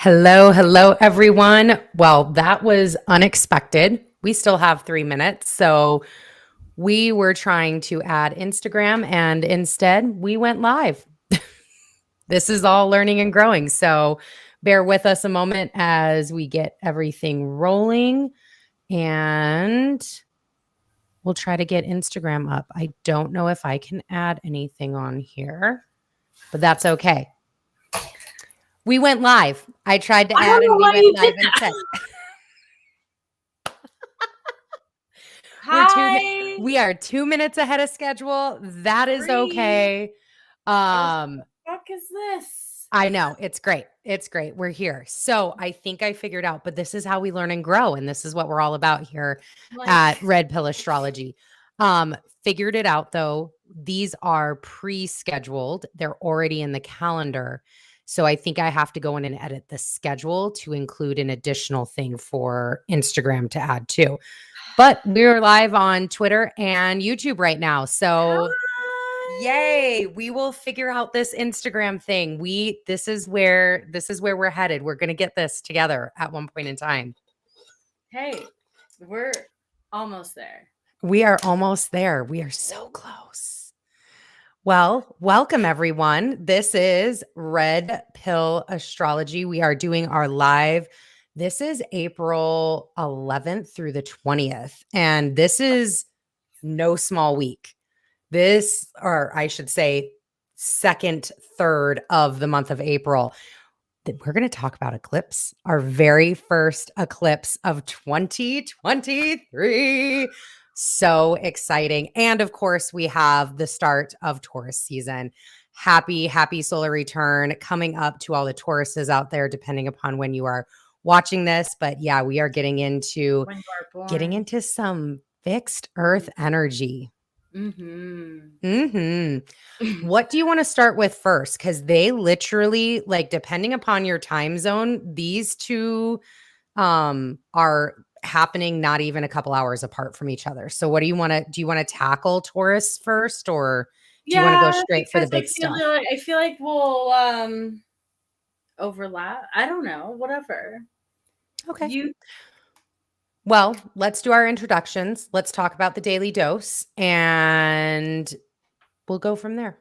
Hello, everyone. Well, that was unexpected. We still have 3 minutes. So we were trying to add Instagram and instead we went live. This is all learning and growing. So bear with us a moment as we get everything rolling and we'll try to get Instagram up. I don't know if I can add anything on here, but that's okay. We went live. I tried to add and we went live instead. Hi. We are 2 minutes ahead of schedule. That is okay. What the fuck is this? I know. It's great. It's great. We're here. So I think I figured out, but this is how we learn and grow. And this is what we're all about here at Red Pill Astrology. Figured it out though. These are pre-scheduled. They're already in the calendar. So I think I have to go in and edit the schedule to include an additional thing for Instagram to add too. But we're live on Twitter and YouTube right now. So yay, we will figure out this Instagram thing. This is where we're headed. We're going to get this together at one point in time. Hey, we're almost there. We are almost there. We are so close. Well, welcome everyone. This is Red Pill Astrology. We are doing our live. This is April 11th through the 20th. And this is no small week. This, or I should say, second third of the month of April. We're going to talk about eclipse, our very first eclipse of 2023. So exciting. And of course, we have the start of Taurus season. Happy solar return coming up to all the Tauruses out there, depending upon when you are watching this. But yeah, we are getting into some fixed earth energy. What do you want to start with first? Because they literally, like, depending upon your time zone, these two are happening not even a couple hours apart from each other. So what do you want to tackle Taurus first, or do you want to go straight for the big stuff? I feel like we'll overlap. I don't know, whatever. Okay. Well, let's do our introductions. Let's talk about the daily dose and we'll go from there.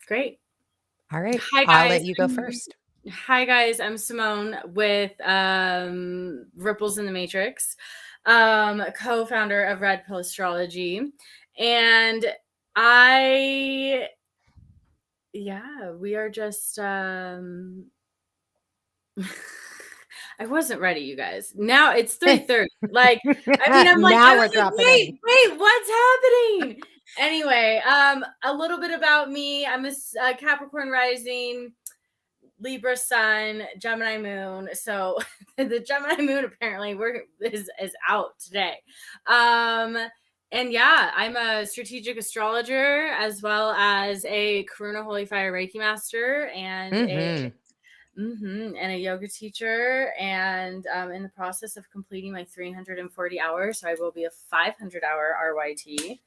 Great. All right. Hi, guys. I'll let you go first. Hi, guys. I'm Simone with Ripples in the Matrix, co-founder of Red Pill Astrology. And we are just... I wasn't ready, you guys. Now it's 3:30. Like, I mean, I'm like, now we're dropping in. Wait, what's happening? Anyway, a little bit about me. I'm a Capricorn rising, Libra sun, Gemini moon. So the Gemini moon apparently is out today. And yeah, I'm a strategic astrologer as well as a Karuna Holy Fire Reiki master and a yoga teacher, and in the process of completing my 340 hours. So I will be a 500-hour RYT.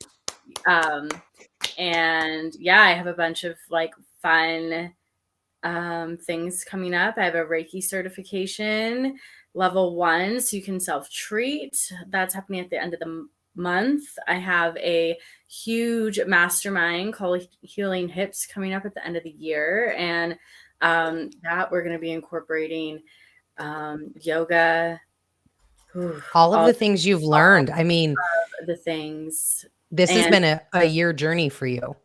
And yeah, I have a bunch of like fun things coming up. I have a Reiki certification, level 1, so you can self-treat. That's happening at the end of the month. I have a huge mastermind called Healing Hips coming up at the end of the year, and that we're going to be incorporating yoga, all of the things you've learned. I mean, the things. This has been a year journey for you.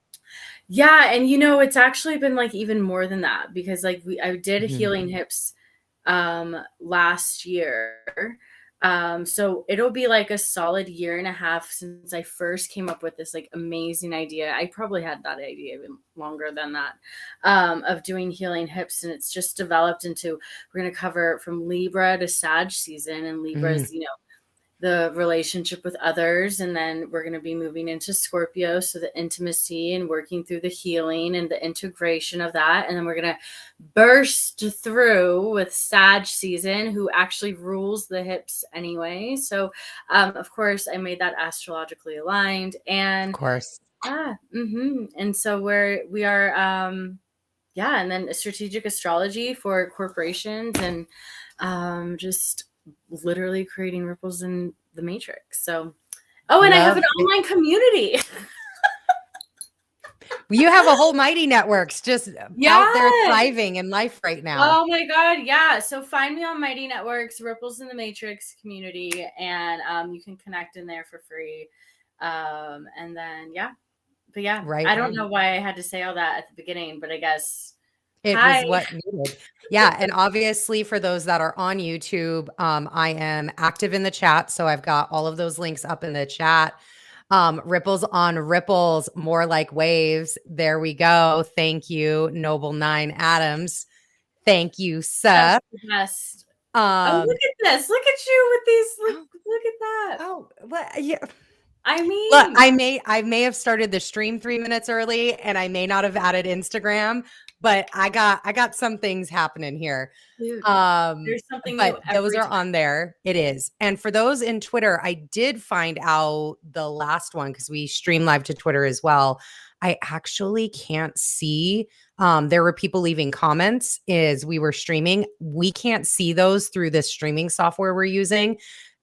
Yeah, and it's actually been like even more than that, because like I did Healing Hips last year. So it'll be like a solid year and a half since I first came up with this like amazing idea. I probably had that idea even longer than that, of doing Healing Hips. And it's just developed into, we're going to cover from Libra to Sag season, and Libra's, the relationship with others. And then we're going to be moving into Scorpio. So the intimacy and working through the healing and the integration of that. And then we're going to burst through with Sag season, who actually rules the hips anyway. So, of course, I made that astrologically aligned. And of course. And so we are yeah, and then strategic astrology for corporations, and just literally creating ripples in the matrix. So, oh, and I have an online community. You have a whole Mighty Networks just out there Yes. thriving in life right now. Oh my God. Yeah. So find me on Mighty Networks, Ripples in the Matrix community, and you can connect in there for free. And then, yeah. But yeah, Right I don't on. know why I had to say all that at the beginning, but I guess. It Hi. was what needed. Yeah, and obviously for those that are on YouTube, I am active in the chat, so I've got all of those links up in the chat. Ripples on ripples, more like waves. There we go. Thank you, Noble 9 Adams. Thank you, sir. That's the best. Oh, look at this. Look at you with these. Look at that. Oh, what? Yeah. I mean, Look, I may have started the stream 3 minutes early, and I may not have added Instagram, but I got some things happening here. dude, there's something new But those every are time. on there. It is. And for those in Twitter, I did find out the last one because we stream live to Twitter as well. I actually can't see. There were people leaving comments as we were streaming. We can't see those through this streaming software we're using.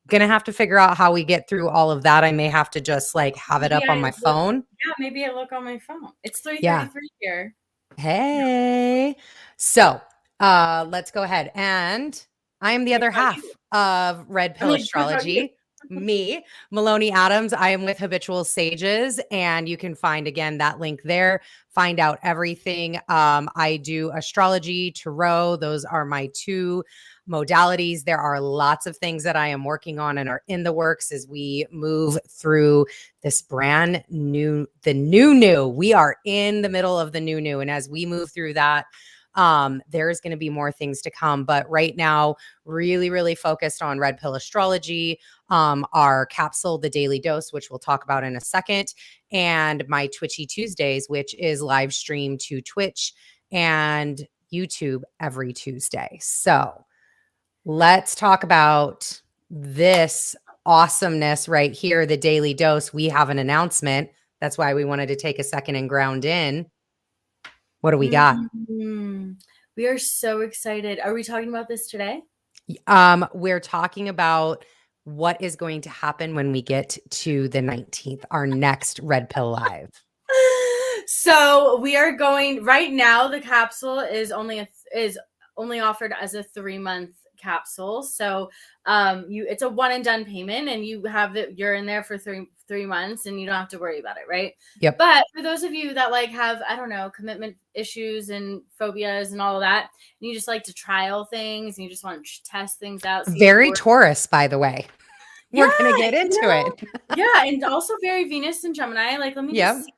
Gonna have to figure out how we get through all of that. I may have to just like have it Maybe up on my phone. Yeah, maybe I look on my phone. It's Yeah. 3:33 here. Hey. So let's go ahead. And I am the other half of Red Pill Astrology. Me, Maloney Adams. I am with Habitual Sages, and you can find again that link there. Find out everything. I do astrology, tarot. Those are my two modalities. There are lots of things that I am working on and are in the works as we move through this brand new, the new. We are in the middle of the new. And as we move through that, there's going to be more things to come. But right now, really, really focused on Red Pill Astrology, our capsule, the Daily Dose, which we'll talk about in a second, and my Twitchy Tuesdays, which is live stream to Twitch and YouTube every Tuesday. So let's talk about this awesomeness right here, the Daily Dose. We have an announcement. That's why we wanted to take a second and ground in. What do we got? We are so excited. Are we talking about this today? We're talking about what is going to happen when we get to the 19th, our next Red Pill Live. So we are going right now. The capsule is only offered as a 3-month capsule. So it's a one and done payment, and you're in there for three months, and you don't have to worry about it, right? Yep. But for those of you that like have, I don't know, commitment issues and phobias and all of that, and you just like to trial things and you just want to test things out. Very Taurus, by the way. We're gonna get into it. Yeah, and also very Venus and Gemini. Like, let me just see.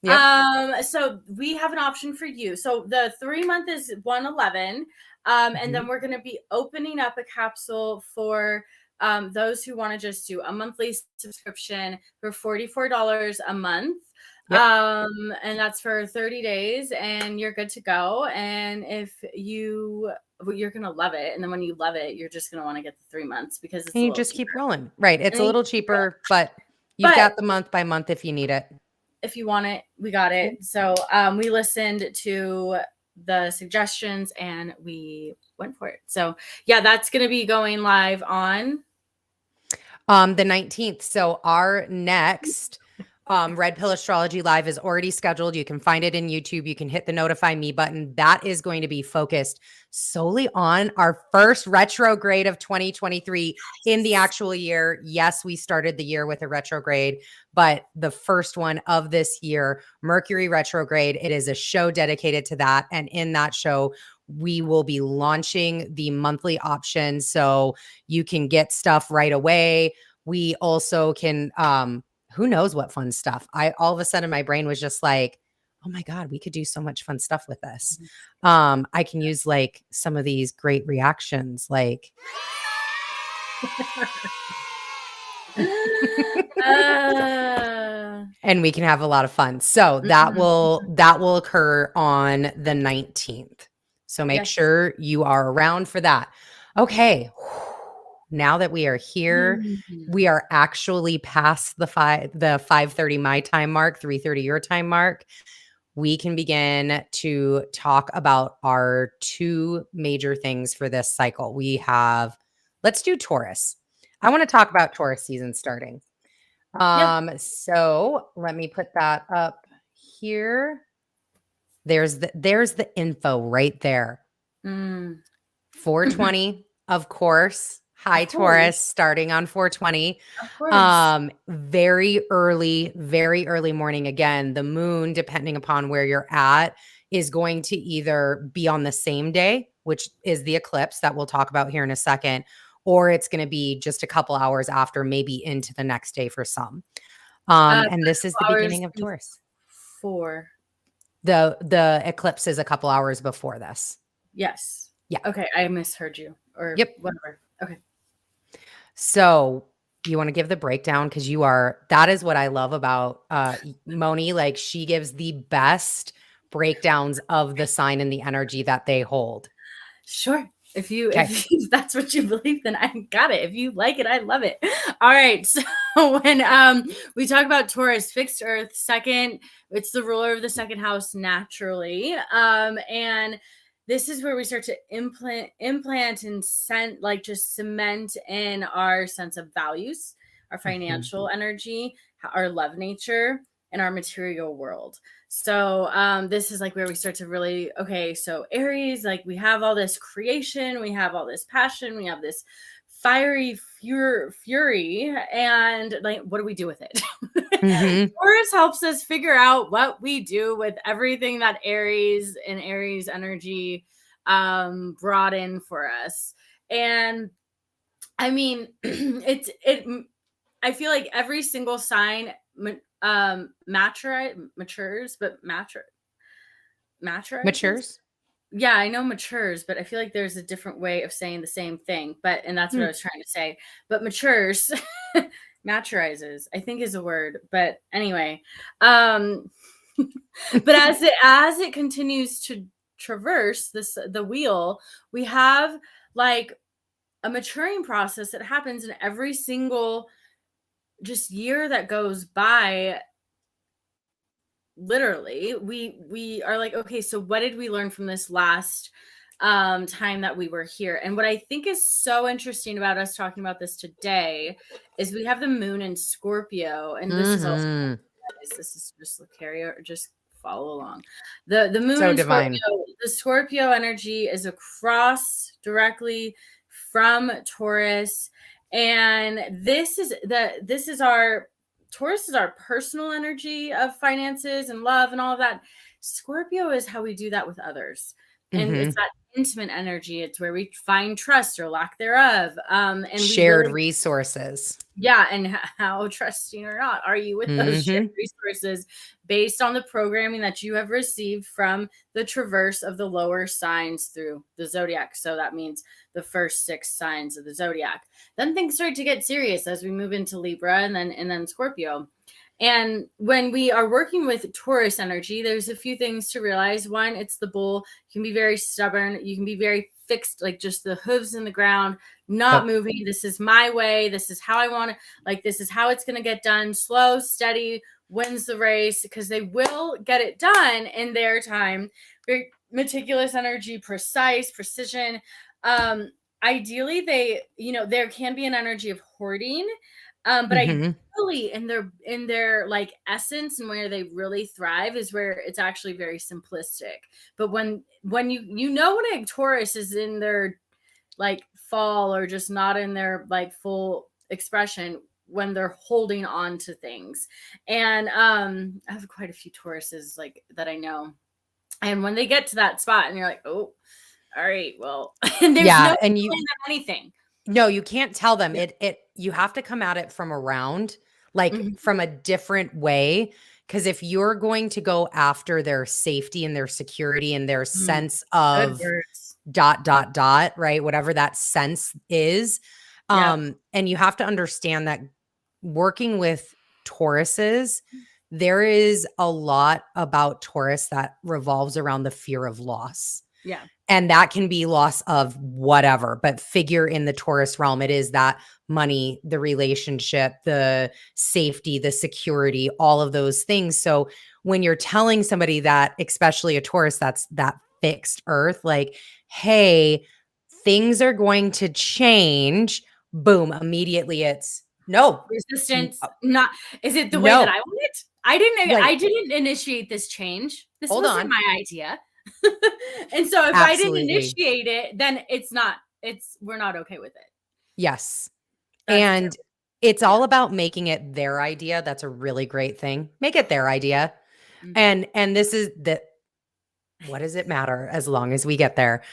Yep. So we have an option for you. So the 3-month is 111. And then we're going to be opening up a capsule for those who want to just do a monthly subscription for $44 a month. Yep. And that's for 30 days, and you're good to go. And if you're going to love it. And then when you love it, you're just going to want to get the 3 months because it's, and you just keep rolling. Right. It's a little cheaper, but you've got the month by month if you need it. If you want it, we got it. So we listened to the suggestions and we went for it. So yeah, that's going to be going live on the 19th. So our next Red Pill Astrology Live is already scheduled. You can find it in YouTube. You can hit the notify me button. That is going to be focused solely on our first retrograde of 2023 in the actual year. Yes, we started the year with a retrograde, but the first one of this year, Mercury retrograde. It is a show dedicated to that. And in that show, we will be launching the monthly option so you can get stuff right away. We also can, who knows what fun stuff. All of a sudden my brain was just like, oh my God, we could do so much fun stuff with this. I can use like some of these great reactions, like and we can have a lot of fun. So that will occur on the 19th. So make sure you are around for that. Okay. Now that we are here, we are actually past the 5:30 my time mark, 3:30 your time mark. we can begin to talk about our two major things for this cycle. Let's do Taurus. I want to talk about Taurus season starting. Yeah. So let me put that up here. There's the info right there. Mm. 420, of course. Hi, Of course. Taurus, starting on 420. Of course. Very early morning. Again, the moon, depending upon where you're at, is going to either be on the same day, which is the eclipse that we'll talk about here in a second, or it's going to be just a couple hours after, maybe into the next day for some. And this is the beginning of Taurus. Before. The eclipse is a couple hours before this. Yes. Yeah. Okay. I misheard you or Yep. whatever. Okay. So you want to give the breakdown? Because that is what I love about Moni. Like, she gives the best breakdowns of the sign and the energy that they hold. Sure. If that's what you believe, then I got it. If you like it, I love it. All right. So when we talk about Taurus, fixed earth, second, it's the ruler of the second house naturally. And this is where we start to implant and just cement in our sense of values, our financial energy, our love nature, and our material world. So this is like where we start to really, okay, so Aries, like we have all this creation, we have all this passion, we have this fiery fury, and like, what do we do with it? Taurus helps us figure out what we do with everything that Aries and Aries energy brought in for us. And I mean, I feel like every single sign matures. Yeah, I know matures, but I feel like there's a different way of saying the same thing. And that's what I was trying to say. But matures, maturizes, I think is a word. But anyway, but as it continues to traverse the wheel, we have like a maturing process that happens in every single just year that goes by. Literally, we are like, okay, so what did we learn from this last time that we were here? And what I think is so interesting about us talking about this today is we have the moon in Scorpio, and this is also, this is just carry or just follow along. The moon so in divine. Scorpio, the Scorpio energy is across directly from Taurus, and this is our Taurus is our personal energy of finances and love and all of that. Scorpio is how we do that with others. And it's that intimate energy. It's where we find trust or lack thereof. And shared resources. Yeah. And how trusting or not are you with those shared resources based on the programming that you have received from the traverse of the lower signs through the zodiac. So that means the first 6 signs of the zodiac. Then things start to get serious as we move into Libra and then Scorpio. And when we are working with Taurus energy, there's a few things to realize. One, it's the bull. You can be very stubborn. You can be very fixed, like just the hooves in the ground, not moving. This is my way. This is how I want to, like, this is how it's going to get done. Slow, steady, wins the race, because they will get it done in their time. Very meticulous energy, precise, precision. Ideally, there can be an energy of hoarding, but ideally in their like essence and where they really thrive is where it's actually very simplistic. But when when a Taurus is in their like fall or just not in their like full expression, when they're holding on to things. And I have quite a few Tauruses like that I know. And when they get to that spot and you're like, oh, all right, well, and there's no and anything. No, you can't tell them. You have to come at it from around, like from a different way. Because if you're going to go after their safety and their security and their sense of ... right? Whatever that sense is. And you have to understand that working with Tauruses, there is a lot about Taurus that revolves around the fear of loss. Yeah. And that can be loss of whatever, but figure in the Taurus realm, it is that money, the relationship, the safety, the security, all of those things. So when you're telling somebody that, especially a Taurus, that's that fixed earth, like, hey, things are going to change, boom, immediately it's no, Resistance, not is it the way that no, I want it? right. I didn't initiate this change. This Hold wasn't on. my idea. And so if I didn't Absolutely. initiate it, then we're not okay with it. Yes. That's And terrible. it's Yeah. all about making it their idea. That's a really great thing. Make it their idea. Mhm. And this is the what does it matter as long as we get there?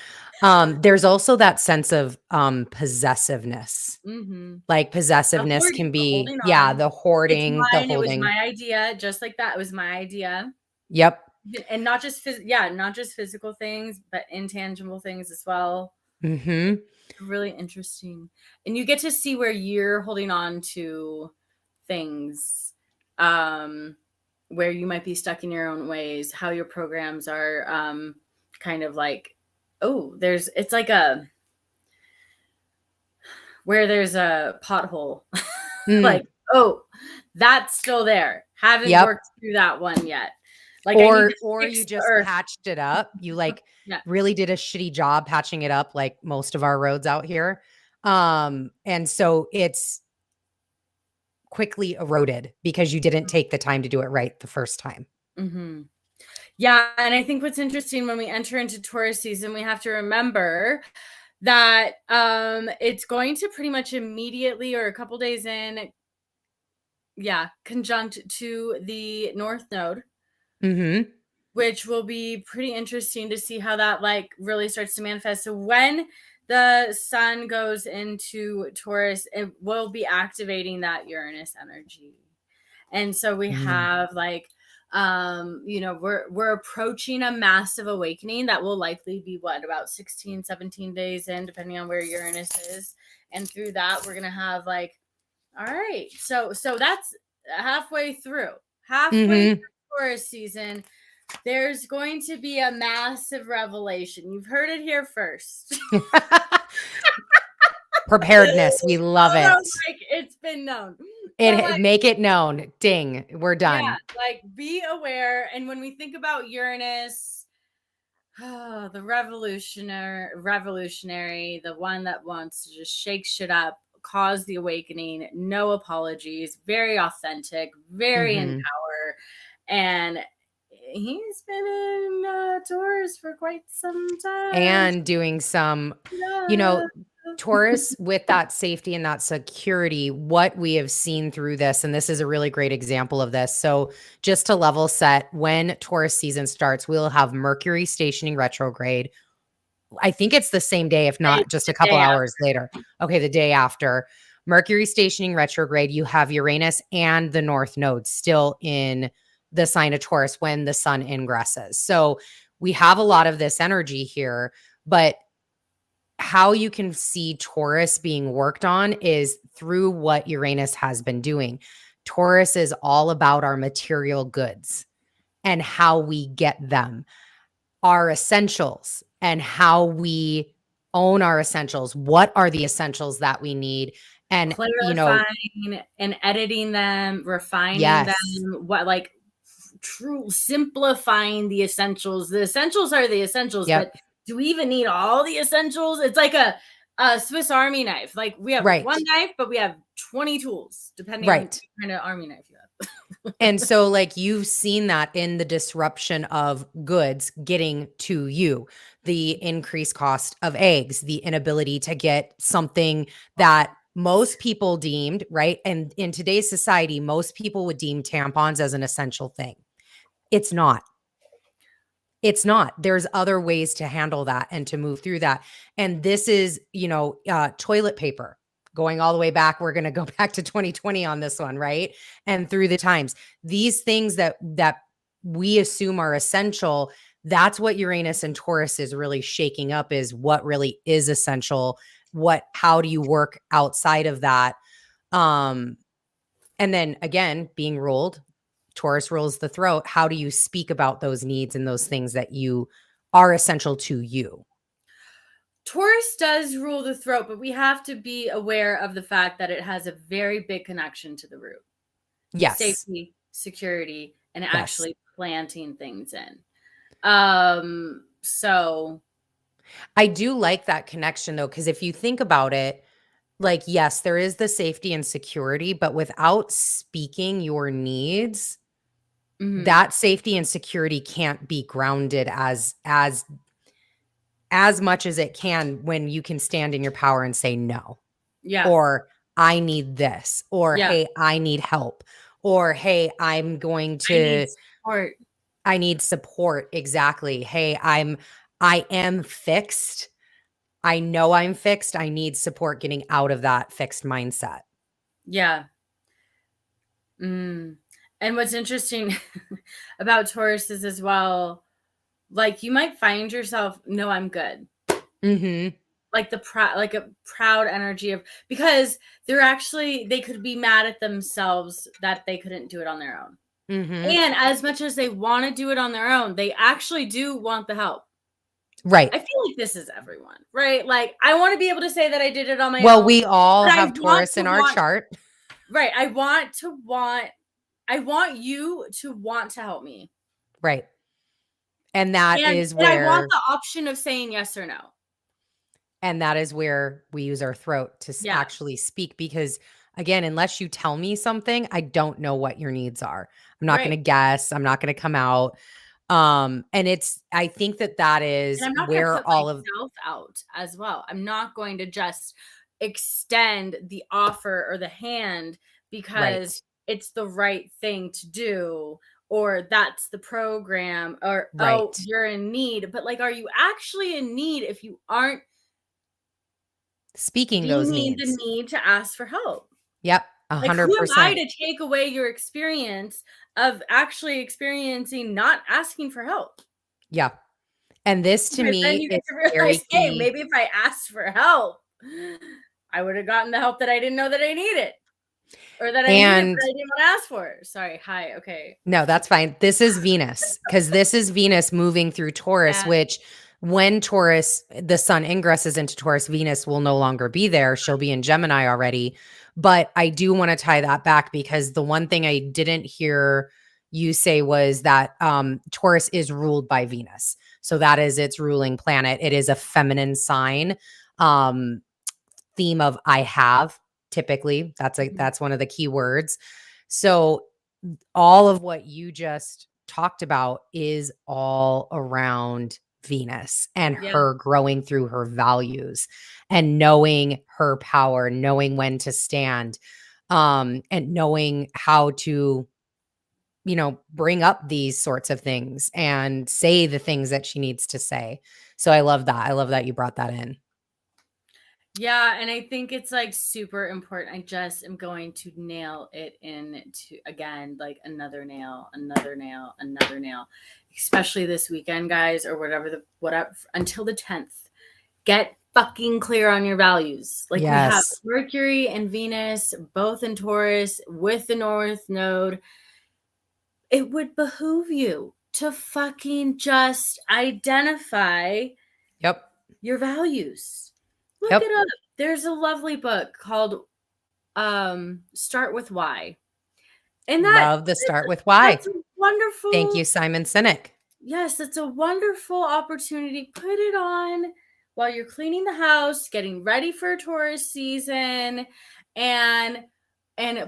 There's also that sense of possessiveness. Mhm. Like possessiveness can The be, holding yeah, on. the It's hoarding, the mine, it was holding. my idea, just like that, it was my idea. Yep. And not just physical things, but intangible things as well. Mhm. Really interesting. And you get to see where you're holding on to things, where you might be stuck in your own ways, how your programs are kind of like, oh, it's like where there's a pothole. Mm. Like, oh, that's still there. Haven't Yep. worked through that one yet. Like, I need to Or you fix the just earth. patched it up. You, like, Yeah. really did a shitty job patching it up, like most of our roads out here. And so it's quickly eroded because you didn't take the time to do it right the first time. Hmm. Yeah. And I think what's interesting when we enter into Taurus season, we have to remember that it's going to pretty much immediately or a couple days in, yeah, conjunct to the North Node, Mhm. which will be pretty interesting to see how that like really starts to manifest. So when the sun goes into Taurus, it will be activating that Uranus energy. And so we Mm. have like we're approaching a massive awakening that will likely be what, about 16, 17 days in, depending on where Uranus is. And through that we're going to have like, all right, so that's halfway through. Halfway Mhm. through Taurus season, there's going to be a massive revelation. You've heard it here first. Preparedness, we love Oh, it. like it's been known. But It like, make it known. Ding, we're yeah, done. like be aware. And when we think about Uranus, the revolutionary, the one that wants to just shake shit up, cause the awakening, no apologies, very authentic, very in Mhm. power. And he's been in Taurus for quite some time. And doing some, you Yeah. know, Taurus with that safety and that security, what we have seen through this, and this is a really great example of this. So, just to level set, when Taurus season starts, we'll have Mercury stationing retrograde. I think it's the same day, if not It's just a the couple day hours after. later. Okay, the day after. Mercury stationing retrograde, you have Uranus and the North Node still in the sign of Taurus when the sun ingresses. So we have a lot of this energy here, but how you can see Taurus being worked on is through what Uranus has been doing. Taurus is all about our material goods and how we get them, our essentials, and how we own our essentials. What are the essentials that we need? And, Clarifying and editing them, refining yes. them, what like true simplifying the essentials. The essentials are the essentials, but Yep. do we even need all the essentials? It's like a Swiss Army knife. Like we have one Right. knife, but we have 20 tools, depending on Right. what kind of army knife you have. And so, like, you've seen that in the disruption of goods getting to you, the increased cost of eggs, the inability to get something that most people deemed, right? And in today's society, most people would deem tampons as an essential thing. It's not. It's not. There's other ways to handle that and to move through that. And this is, toilet paper. Going all the way back, we're going to go back to 2020 on this one, right? And through the times, these things that we assume are essential, that's what Uranus and Taurus is really shaking up, is what really is essential. How do you work outside of that? Um, and then again, being ruled, Taurus rules the throat. How do you speak about those needs and those things that you are essential to you? Taurus does rule the throat, but we have to be aware of the fact that it has a very big connection to the root. Yes. Safety, security, and Yes. actually planting things in. So I do like that connection though, because if you think about it, like, yes, there is the safety and security, but without speaking your needs, that safety and security can't be grounded as much as it can when you can stand in your power and say no. yeah, Or I need this, or yeah, hey, I need help, or hey, I'm going I need to support. I need support. Exactly. Hey, I am fixed. I know I'm fixed. I need support getting out of that fixed mindset. Yeah. And what's interesting about Tauruses as well, like you might find yourself, no, I'm good. Mhm. Like like a proud energy of, because they could be mad at themselves that they couldn't do it on their own. Mhm. And as much as they want to do it on their own, they actually do want the help. Right. I feel like this is everyone, right? Like I want to be able to say that I did it on my Well, own, we all but I have want Taurus to in our want, chart. right. I want you to want to help me. Right. And that And is I want where the option of saying yes or no. we use our throat to Yeah, actually speak because again, unless you tell me something, I don't know what your needs are. I'm not going right. to guess, I'm not going to come out. And I think that And is I'm not going to where put all of myself out as well. I'm not going to just extend the offer or the hand right. because it's the right thing to do, or that's the program, or oh, Right. you're in need. But like, are you actually in need if you aren't Speaking those deeming the needs. need to ask for help? Yep, Like, who am I 100%. to take away your experience of actually experiencing not asking for help? Yeah. And this to But then me you is get to realize, very hey, key. maybe if I asked for help, I would have gotten the help that I didn't know that I needed, or that I needed, And but I didn't want to ask for. Sorry. Hi. Okay. no, that's fine. This is Venus because this is Venus moving through Taurus, Yeah. which when Taurus, the sun ingresses into Taurus, Venus will no longer be there. She'll be in Gemini already. But I do want to tie that back because the one thing I didn't hear you say was that Taurus is ruled by Venus. So that is its ruling planet. It is a feminine sign. Um, theme of I have typically. Mhm. That's one of the key words. So all of what you just talked about is all around Venus and Yeah. her growing through her values and knowing her power, knowing when to stand, and knowing how to, bring up these sorts of things and say the things that she needs to say. So I love that. I love that you brought that in. Yeah. And I think it's like super important. I just am going to nail it into again, like another nail, another nail, another nail, especially this weekend, guys, or whatever, until the 10th. Get fucking clear on your values. Like we have Yes. Mercury and Venus both in Taurus with the North Node. It would behoove you to fucking just identify Yep. your values. Look Yep. it up. There's a lovely book called Start with Why. And Love the start with why. that's a Thank you, wonderful. Simon Sinek. Yes, it's a wonderful opportunity. Put it on while you're cleaning the house, getting ready for tourist season, and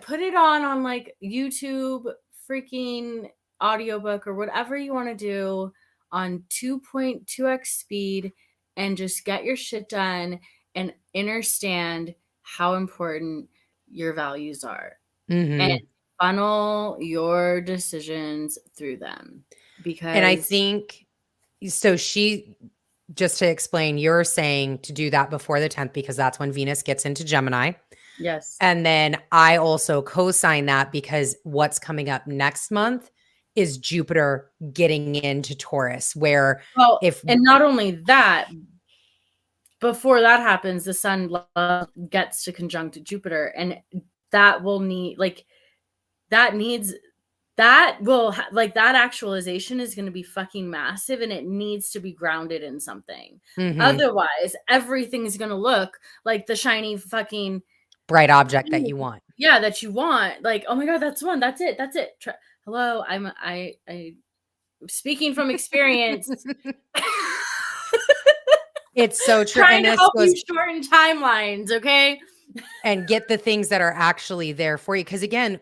put it on like YouTube freaking audiobook or whatever you want to do on 2.2x speed, and just get your shit done and understand how important your values are, and Mhm. funnel your decisions through them, And I because think so just to explain, you're saying to do that before the 10th because that's when Venus gets into Gemini. yes. And then I also co-sign that because what's coming up next month is Jupiter getting into Taurus, where Well, if and not only that, before that happens, the sun gets to conjunct Jupiter, and that will need like that needs that will like that actualization is going to be fucking massive, and it needs to be grounded in something. mhm, Otherwise, everything's going to look like the shiny fucking bright object that you want. yeah that you want. Like, oh my god, that's one. That's it. That's it. hello, I speaking from experience. It's so true. Trying And to this help goes you shorten timelines, okay? and get the things that are actually there for you. Because again,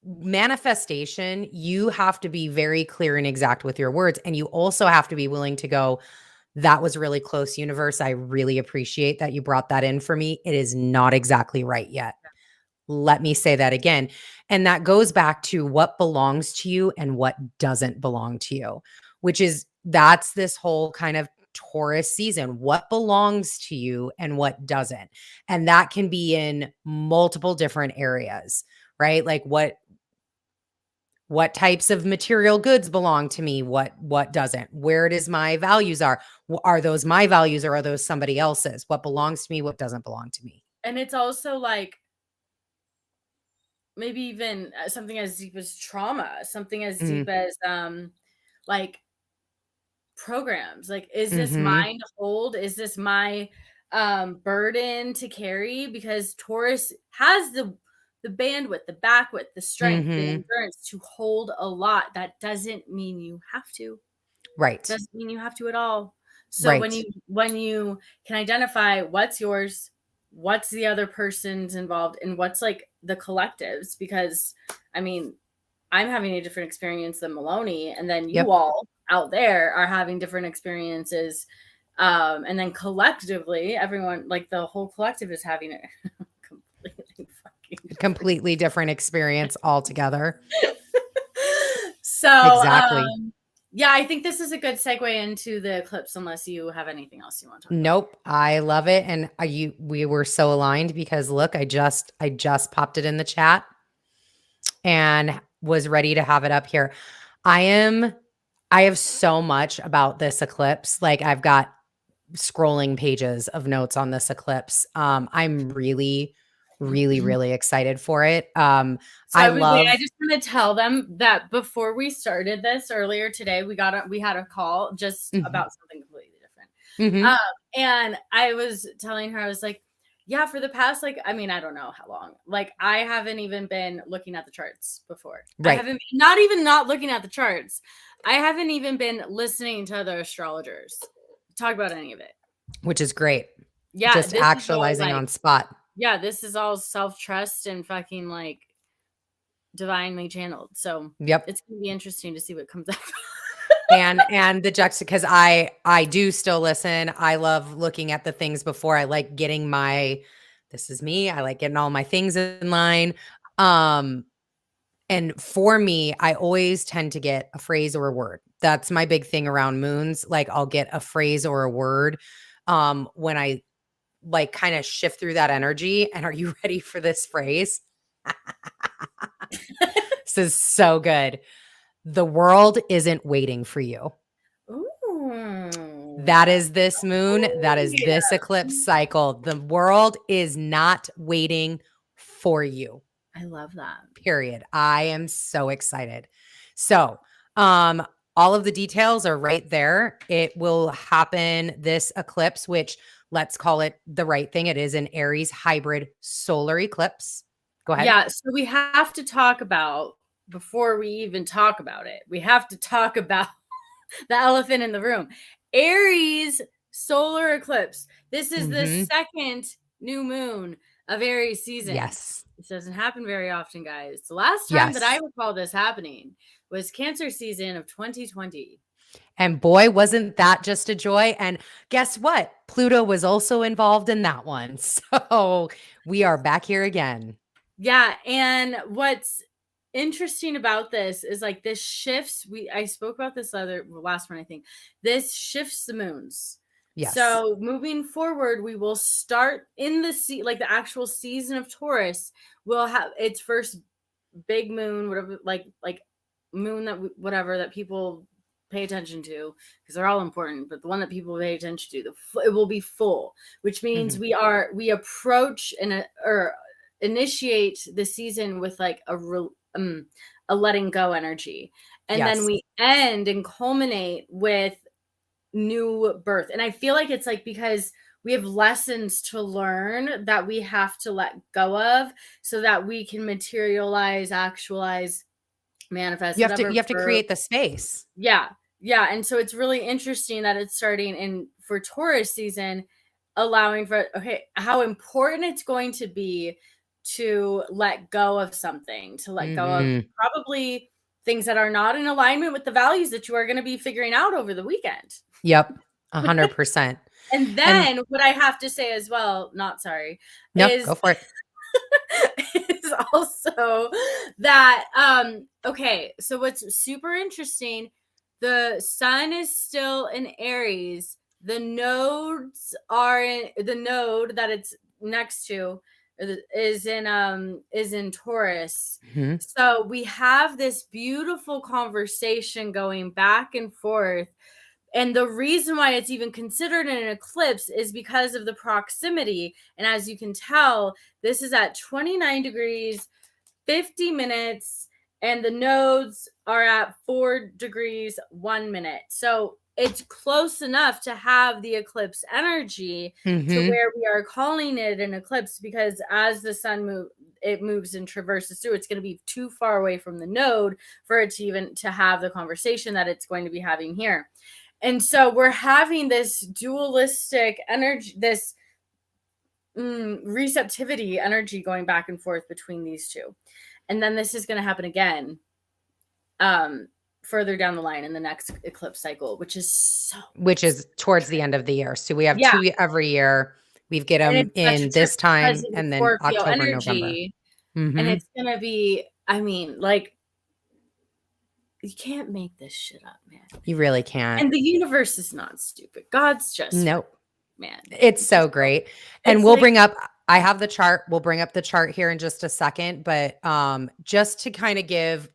manifestation, you have to be very clear and exact with your words. And you also have to be willing to go, that was really close, universe. I really appreciate that you brought that in for me. It is not exactly right yet. Let me say that again. And that goes back to what belongs to you and what doesn't belong to you, which is that's this whole kind of Taurus season. What belongs to you and what doesn't. And that can be in multiple different areas, right? Like what types of material goods belong to me, what doesn't, where does my values are those my values or are those somebody else's, what belongs to me, what doesn't belong to me. And it's also like maybe even something as deep as trauma, something as deep as like programs. Like, is this Mm-hmm. mine to hold? Is this my burden to carry? Because Taurus has the bandwidth, the backwidth, the strength, the Mm-hmm. endurance to hold a lot. That doesn't mean you have to. Right. Doesn't mean you have to at all. So Right. when you can identify what's yours, what's the other person's involved, and what's like the collectives, because I mean, I'm having a different experience than Maloney, and then you Yep. all out there are having different experiences. And then collectively, everyone, like the whole collective is having a completely fucking different. Completely different experience altogether. So, Exactly. yeah, I think this is a good segue into the eclipse, unless you have anything else you want to talk about. Nope. I love it. And we were so aligned because look, I just popped it in the chat and was ready to have it up here. I have so much about this eclipse. Like I've got scrolling pages of notes on this eclipse. I'm really, really, really excited for it. So I wait, I love just want to tell them that before we started this earlier today, we had a call just Mhm. about something completely different. Mhm. Um, and I was telling her, I was like, yeah, for the past, like, I mean, I don't know how long, like, I haven't even been looking at the charts before. I Right. haven't, not even not looking at the charts. I haven't even been listening to other astrologers talk about any of it. Which is great. Yeah, Just this is all actualizing like, on spot. yeah, this is all self trust and fucking like divinely channeled. So Yep. it's gonna be interesting to see what comes up. And the because I do still listen. I love looking at the things before. I like getting my this is me. I like getting all my things in line. Um and for me, I always tend to get a phrase or a word. That's my big thing around moons. Like I'll get a phrase or a word when I like kind of shift through that energy. And are you ready for this phrase? This is so good. The world isn't waiting for you. Ooh. That is this moon. That Oh, is this yeah. eclipse cycle. The world is not waiting for you. I love that. Period. I am so excited. So, all of the details are right there. It will happen this eclipse, which let's call it the right thing. It is an Aries hybrid solar eclipse. Go ahead. Yeah, so we have to talk about, before we even talk about it, we have to talk about the elephant in the room. Aries solar eclipse. This is the Mm-hmm. second new moon of Aries season. Yes. This doesn't happen very often, guys. The last time that I Yes. recall this happening was Cancer season of 2020. And boy, wasn't that just a joy. And guess what? Pluto was also involved in that one. So we are back here again. Yeah, and what's interesting about this is like this shifts. I spoke about this last one, I think. This shifts the moons. Yes. So moving forward, we will start in like the actual season of Taurus. Will have its first big moon, whatever, like moon that whatever that people pay attention to, because they're all important. But the one that people pay attention to, it will be full, which means Mhm. we approach or initiate the season with like a letting go energy, and then Yes. we end and culminate with new birth. And I feel like it's like because we have lessons to learn that we have to let go of so that we can materialize, actualize manifest, You whatever. have to create the space. Yeah. Yeah. And so it's really interesting that it's starting in for Taurus season, allowing for, okay, how important it's going to be to let go of something, to let go of Mhm. probably things that are not in alignment with the values that you are going to be figuring out over the weekend. Yep. 100%. And And then what I have to say as well, not sorry, no, is go for it. is also that okay, so what's super interesting, the sun is still in Aries. The nodes are in the node that it's next to is in Taurus. Mhm. So we have this beautiful conversation going back and forth, and the reason why it's even considered an eclipse is because of the proximity. And as you can tell, this is at 29 degrees, 50 minutes, and the nodes are at 4 degrees, 1 minute. So it's close enough to have the eclipse energy to Mhm. where we are calling it an eclipse, because as the sun moves and traverses through, it's going to be too far away from the node for it to even to have the conversation that it's going to be having here. And so we're having this dualistic energy, this receptivity energy going back and forth between these two. And then this is going to happen again further down the line in the next eclipse cycle, which is so Which is towards the end of the year. So we have yeah. 2 every year. We get And them it's such a in trip this because time of the and then Scorpio October, November. energy. And Mhm. it's going to be, I mean, like, you can't make this shit up, man. You really can't. And the universe is not stupid. God's just Nope. man. It's so great. And It's we'll like, bring up I have the chart. We'll bring up the chart here in just a second, but just to kind of give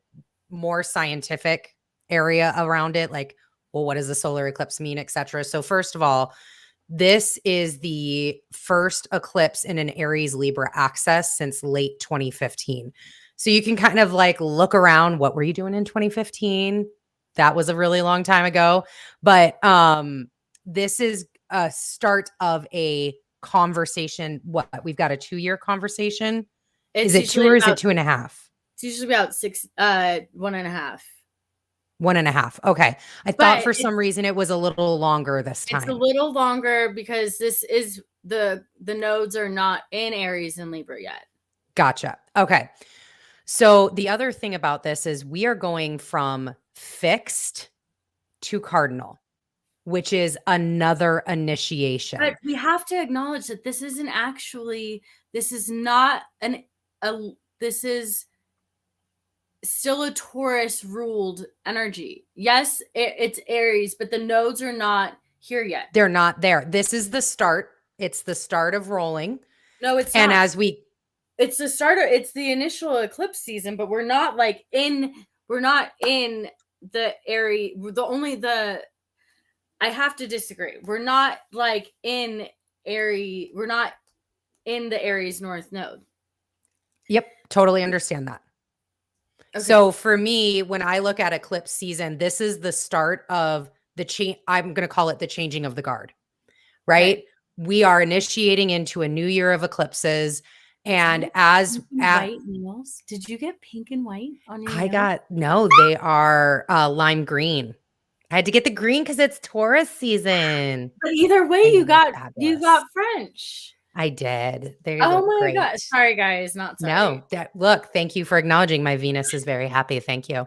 more scientific area around it, like, well, what does the solar eclipse mean, etc. So first of all, this is the first eclipse in an Aries Libra axis since late 2015. So you can kind of like look around, what were you doing in 2015? That was a really long time ago. But this is a start of a conversation. What, we've got a 2-year conversation. Is it's it 2 usually or is it about 2.5? it's usually about 6, 1.5. 1.5. Okay. I thought But for some reason it was a little longer this it's a time. little longer because this is the nodes are not in Aries and Libra yet. Gotcha. Okay. So the other thing about this is we are going from fixed to cardinal, which is another But initiation. we have to acknowledge that this isn't actually, this is not this is still a Taurus ruled energy. Yes, it's Aries, but the nodes are not here yet. They're not there. This is the start. It's the start of rolling. No, it's And not. as we It's the starter. It's the initial eclipse season, but we're not in the Aries. I have to disagree. We're not like in Aries. We're not in the Aries North node. Yep, totally understand that. Okay. So for me, when I look at eclipse season, this is the start of the change. I'm going to call it the changing of the guard, right? Okay. We are initiating into a new year of eclipses. And Pink as and at, white nails. Did you get pink and white on your I nails? got, no, they are lime green. I had to get the green because it's Taurus season. But either way, I know they're you fabulous. got French. I did. They Oh look my great. god! Sorry, guys. Not sorry. No, look, thank you for acknowledging. My Venus is very happy. Thank you.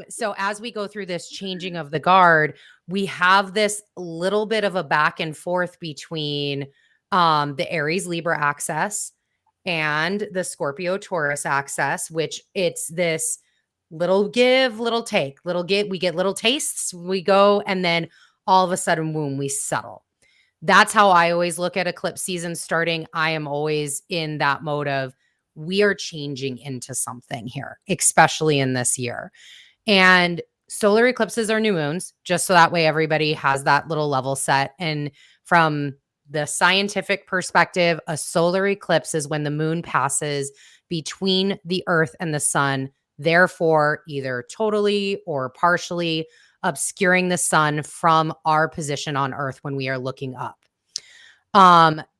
So as we go through this changing of the guard, we have this little bit of a back and forth between the Aries Libra axis and the Scorpio Taurus axis, which it's this little give, little take, little get, we get little tastes, we go, and then all of a sudden, boom, we settle. That's how I always look at eclipse season starting. I am always in that mode of we are changing into something here, especially in this year. And solar eclipses are new moons, just so that way everybody has that little level set. And from the scientific perspective, a solar eclipse is when the moon passes between the earth and the sun, therefore, either totally or partially obscuring the sun from our position on earth when we are looking up.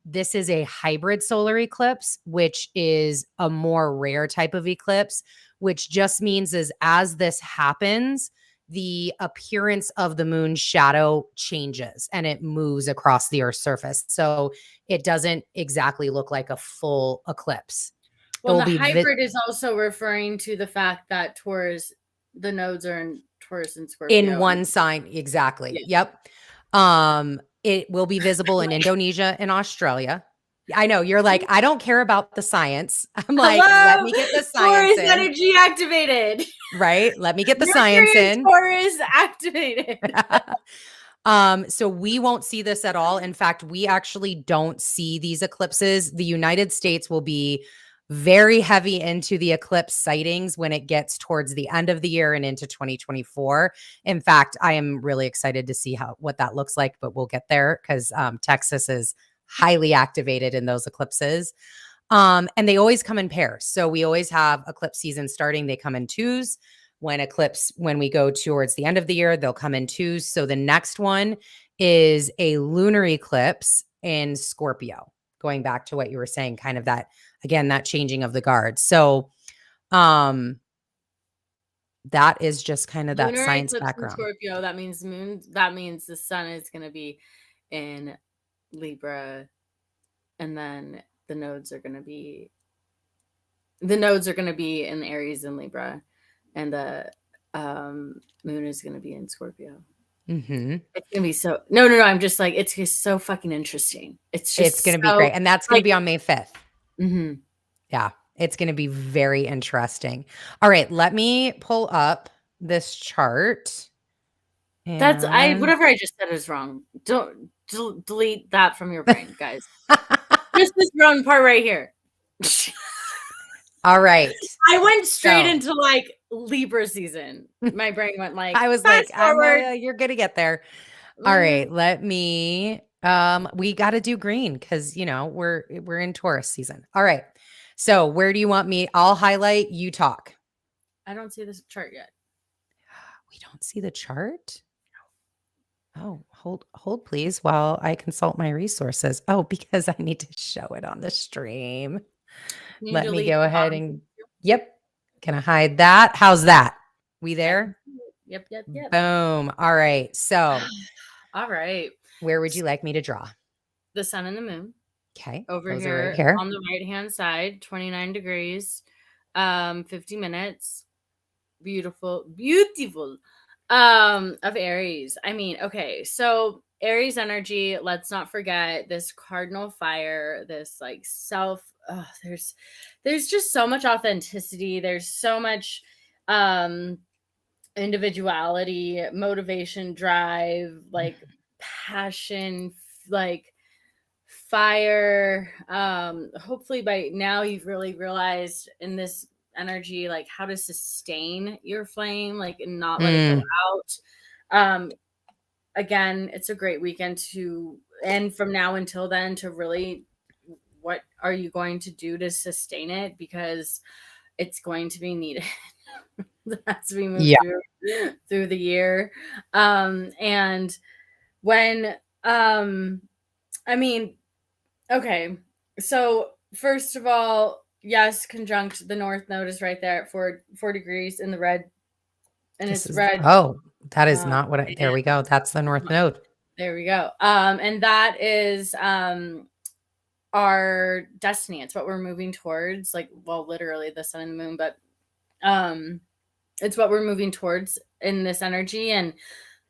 this is a hybrid solar eclipse, which is a more rare type of eclipse, which just means is as this happens, the appearance of the moon's shadow changes and it moves across the Earth's surface. So it doesn't exactly look like a full eclipse. Well, the hybrid is also referring to the fact that Taurus, the nodes are in Taurus and Scorpio. In one sign. Exactly. Yeah. Yep. It will be visible in Indonesia and Australia. I know you're like, I don't care about the science. I'm like, let me get the science Taurus in. energy activated. Right? Let me get the science in. Taurus activated. So we won't see this at all. In fact, we actually don't see these eclipses. The United States will be very heavy into the eclipse sightings when it gets towards the end of the year and into 2024. In fact, I am really excited to see what that looks like, but we'll get there because Texas is highly activated in those eclipses. And they always come in pairs. So we always have eclipse season starting. They come in twos. When we go towards the end of the year, they'll come in twos. So the next one is a lunar eclipse in Scorpio, going back to what you were saying, kind of that, again, that changing of the guard. So that is just kind of lunar that science eclipse background. In Scorpio, that means that means the sun is going to be in Libra, and then the nodes are going to be in Aries and Libra, and the moon is going to be in Scorpio. Mm-hmm. It's gonna be so no. I'm just like, it's just so fucking interesting. It's gonna be great, and that's gonna be on May 5th. Mm-hmm. Yeah, it's gonna be very interesting. All right, let me pull up this chart. Whatever I just said is wrong. Don't delete that from your brain, guys. Just this wrong part right here. All right. I went straight into like Libra season. My brain went like, I was like, you're gonna get there. All right, let me we got to do green because we're in Taurus season. All right. So where do you want me? I'll highlight, you talk. I don't see this chart yet. We don't see the chart? Oh, hold please while I consult my resources. Oh, because I need to show it on the stream. Let me go ahead and Can I hide that? How's that? We there? Yep. Boom. All right. So all right. Where would you like me to draw? The sun and the moon. Okay. Over here on the right-hand side, 29 degrees, 50 minutes. Beautiful of Aries. I mean, okay, so Aries energy, let's not forget this cardinal fire, this like there's just so much authenticity, there's so much individuality, motivation, drive, like passion, like fire. Hopefully by now you've really realized in this energy like how to sustain your flame, like, and not let it go out. Again, it's a great weekend and from now until then to really, what are you going to do to sustain it, because it's going to be needed as we move through the year. And when okay, so first of all, yes, conjunct the North Node is right there at 4 degrees in the red. And it's red. Oh, that is not what there we go. That's the North Node. There we go. And that is our destiny. It's what we're moving towards. Like, well, literally the sun and the moon, but it's what we're moving towards in this energy. And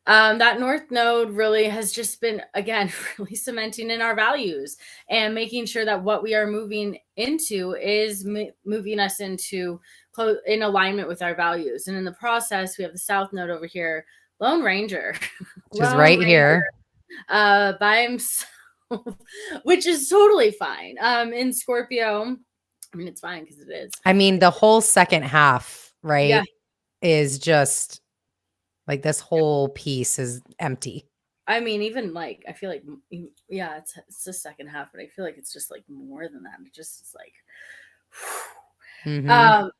that North Node really has just been, again, really cementing in our values and making sure that what we are moving into is moving us into in alignment with our values. And in the process, we have the South Node over here, Lone Ranger, which is right here, by himself, which is totally fine. In Scorpio, I mean, it's fine because it is. I mean, the whole second half, right, is just like this whole piece is empty. I mean, even like, I feel like, it's the second half, but I feel like it's just like more than that. It just is like, I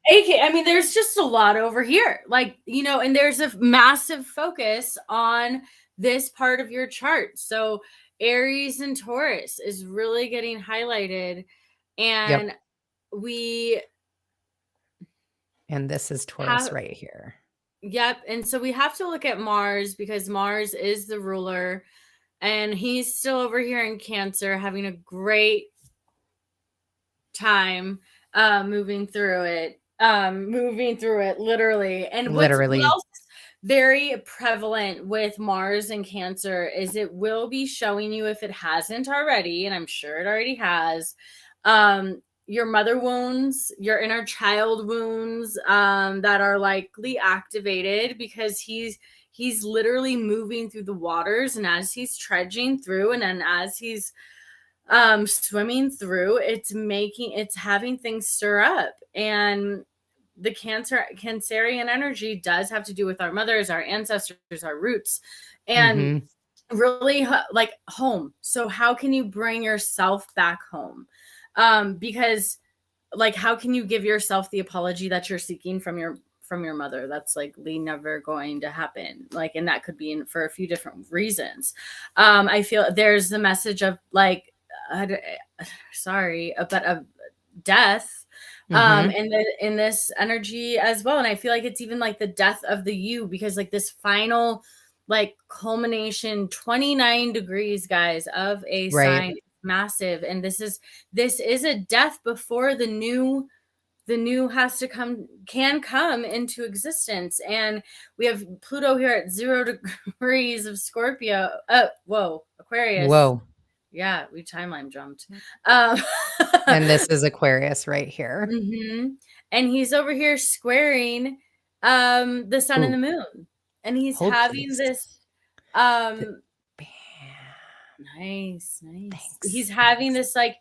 mean, there's just a lot over here, like, and there's a massive focus on this part of your chart. So Aries and Taurus is really getting highlighted. And Yep. we And this is Taurus have, right here. yep. And so we have to look at Mars, because Mars is the ruler, and he's still over here in Cancer having a great time moving through it, literally. And what Literally. else is very prevalent with Mars and Cancer is it will be showing you, if it hasn't already, and I'm sure it already has, your mother wounds, your inner child wounds, that are likely activated, because he's literally moving through the waters, and as he's trudging through, and then as he's swimming through, it's having things stir up. And the Cancerian energy does have to do with our mothers, our ancestors, our roots, and really like home. So how can you bring yourself back home? Because like, how can you give yourself the apology that you're seeking from your mother? That's likely never going to happen. Like, and that could be for a few different reasons. I feel there's the message of like, sorry, but of death, in this energy as well. And I feel like it's even like the death of the you, because like this final like culmination, 29 degrees, guys, of a sign, massive. And this is a death before the new can come into existence. And we have Pluto here at 0 degrees of Scorpio. Aquarius. Whoa. Yeah, we timeline jumped. And this is Aquarius right here. And he's over here squaring the sun and the moon. And he's having this nice. Thanks. He's having this like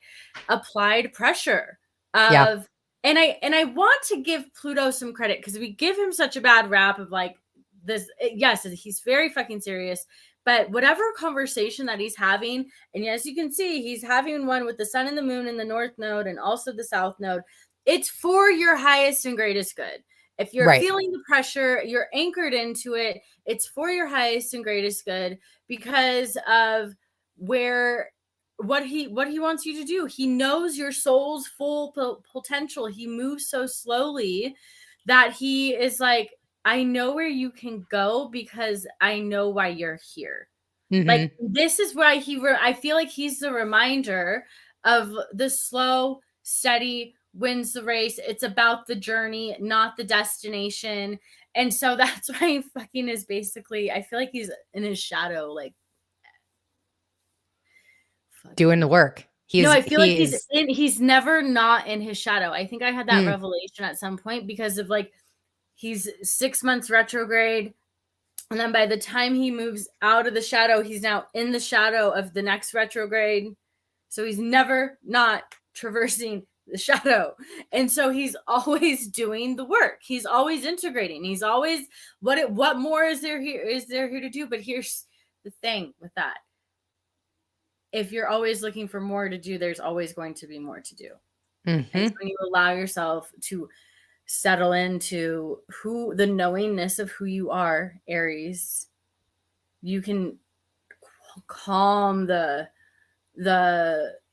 applied pressure of and I want to give Pluto some credit, because we give him such a bad rap of like this. Yes, he's very fucking serious. But whatever conversation that he's having, and as you can see, he's having one with the sun and the moon in the north node and also the south node. It's for your highest and greatest good. If you're feeling the pressure, you're anchored into it. It's for your highest and greatest good, because of what he wants you to do. He knows your soul's full potential. He moves so slowly that he is like, I know where you can go, because I know why you're here. Like, this is why I feel like he's the reminder of the slow, steady wins the race. It's about the journey, not the destination. And so that's why he fucking is basically, I feel like he's in his shadow, like doing the work. I feel like he's never not in his shadow. I think I had that revelation at some point, because of like, he's 6 months retrograde. And then by the time he moves out of the shadow, he's now in the shadow of the next retrograde. So he's never not traversing the shadow. And so he's always doing the work. He's always integrating. He's always, what more is there here to do? But here's the thing with that. If you're always looking for more to do, there's always going to be more to do. And so when you allow yourself to settle into the knowingness of who you are, Aries, you can calm the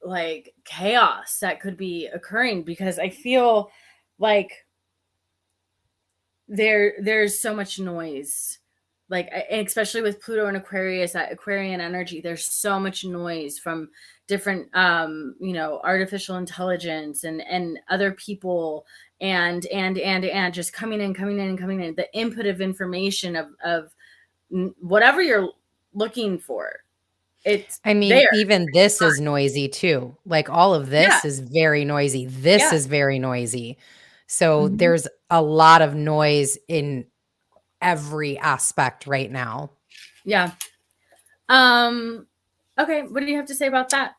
like chaos that could be occurring, because I feel like there's so much noise, like especially with Pluto and Aquarius, that Aquarian energy. There's so much noise from different artificial intelligence and other people and just coming in. The input of information of whatever you're looking for. Even this is noisy too. Like all of this is very noisy. This is very noisy. So there's a lot of noise in every aspect right now. Yeah. Okay, what do you have to say about that?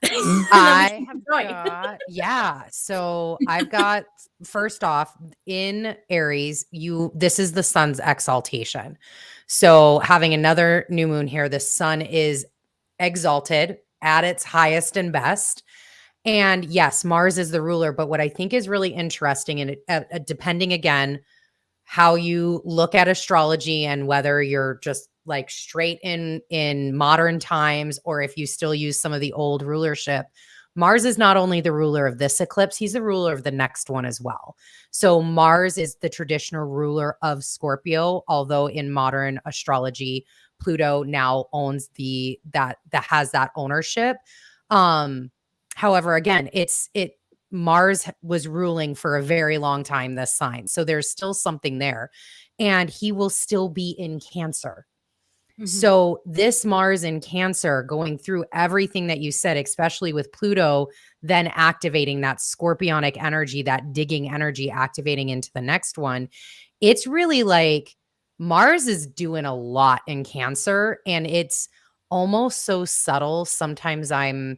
So I've got, first off, in Aries, this is the sun's exaltation. So having another new moon here, the sun is exalted at its highest and best. And yes, Mars is the ruler, but what I think is really interesting, and depending again how you look at astrology and whether you're just like straight in modern times, or if you still use some of the old rulership, Mars is not only the ruler of this eclipse, he's the ruler of the next one as well. So Mars is the traditional ruler of Scorpio, although in modern astrology, Pluto now owns that has that ownership. However, again, Mars was ruling for a very long time this sign. So there's still something there. And he will still be in Cancer. So this Mars in Cancer going through everything that you said, especially with Pluto, then activating that scorpionic energy, that digging energy, activating into the next one. It's really like Mars is doing a lot in Cancer, and it's almost so subtle. Sometimes I'm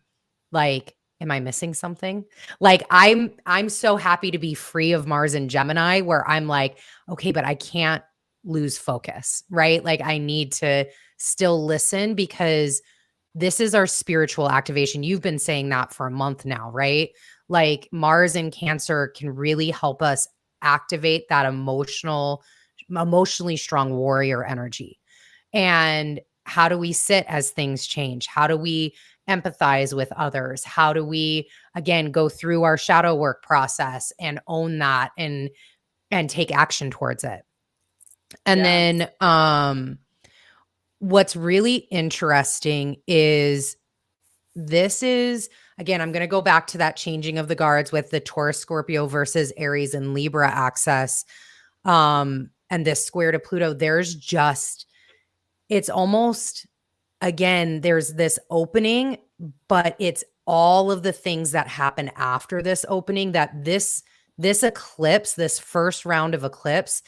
like, am I missing something? Like I'm so happy to be free of Mars in Gemini, where I'm like, okay, but I can't lose focus, right? Like I need to still listen because this is our spiritual activation. You've been saying that for a month now, right? Like Mars in Cancer can really help us activate that emotionally strong warrior energy. And how do we sit as things change? How do we empathize with others? How do we again go through our shadow work process and own that and take action towards it? And then what's really interesting is this is, again, I'm going to go back to that changing of the guards with the Taurus, Scorpio versus Aries and Libra axis. And this square to Pluto, it's almost, again, there's this opening, but it's all of the things that happen after this opening that this eclipse, this first round of eclipse,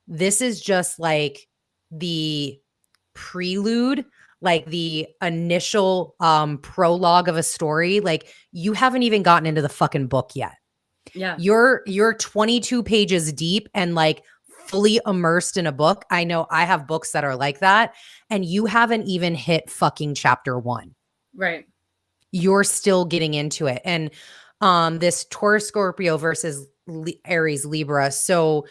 this is just like the prelude, like the initial prologue of a story. Like you haven't even gotten into the fucking book yet. Yeah. You're 22 pages deep and like fully immersed in a book. I know I have books that are like that, and you haven't even hit fucking chapter 1. Right. You're still getting into it. And this Taurus, Scorpio versus Aries, Libra. So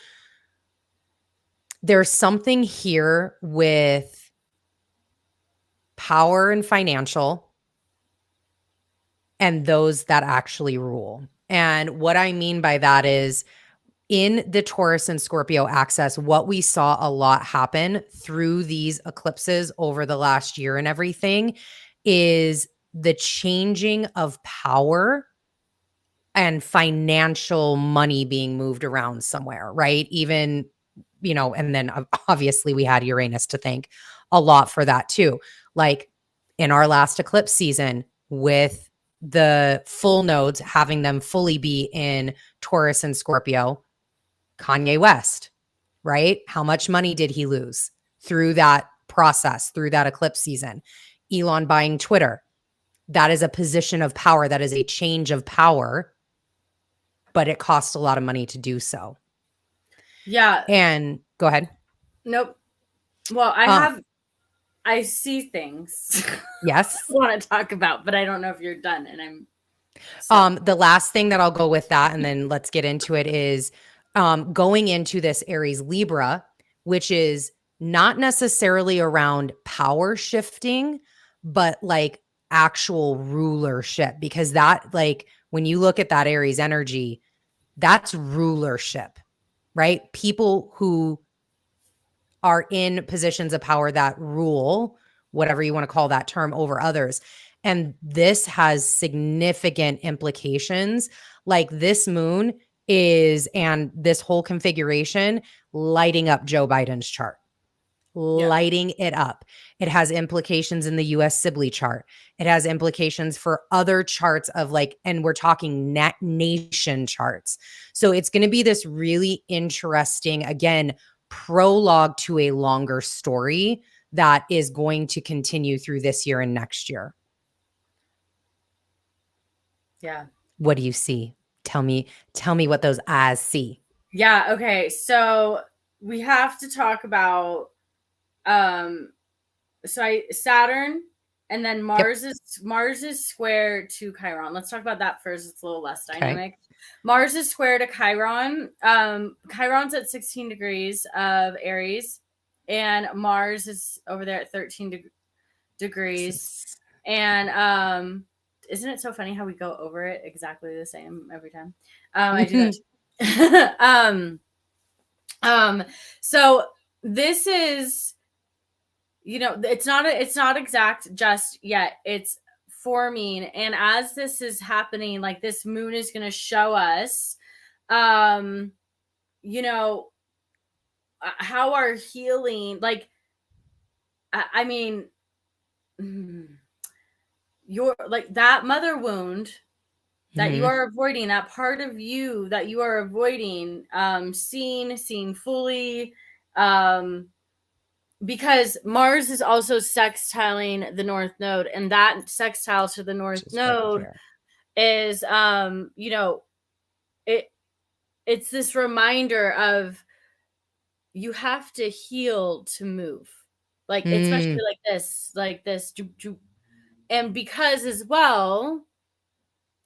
there's something here with power and financial and those that actually rule. And what I mean by that is in the Taurus and Scorpio axis, what we saw a lot happen through these eclipses over the last year and everything is the changing of power and financial money being moved around somewhere, right? Even, and then obviously we had Uranus to thank a lot for that too. Like in our last eclipse season with the full nodes, having them fully be in Taurus and Scorpio, Kanye West, right? How much money did he lose through that process, through that eclipse season? Elon buying Twitter. That is a position of power. That is a change of power, but it costs a lot of money to do so. Yeah. And go ahead. Nope. Well, I see things. Yes. I want to talk about, but I don't know if you're done. And the last thing that I'll go with that, and then let's get into it, is going into this Aries Libra, which is not necessarily around power shifting, but like actual rulership, because that, like, when you look at that Aries energy, that's rulership, right? People who are in positions of power that rule, whatever you want to call that term, over others. And this has significant implications. Like this moon is, and this whole configuration, lighting up Joe Biden's chart. Lighting it up. It has implications in the US Sibley chart. It has implications for other charts of like, and we're talking nation charts. So it's going to be this really interesting, again, prologue to a longer story that is going to continue through this year and next year. Yeah. What do you see? Tell me what those eyes see. Yeah. Okay. So we have to talk about Saturn, and then Mars is square to Chiron. Let's talk about that first. It's a little less dynamic. Mars is square to Chiron. Chiron's at 16 degrees of Aries. and Mars is over there at 13 degrees. And isn't it so funny how we go over it exactly the same every time? I do that. So this is, it's not exact just yet. It's forming, and as this is happening, like this moon is going to show us, how our healing, like, I mean, your, like, that mother wound that you are avoiding, that part of you that you are avoiding, seeing fully, because Mars is also sextiling the North Node, and that sextile to the North Node is, it's this reminder of, you have to heal to move, like, especially like this, and because as well,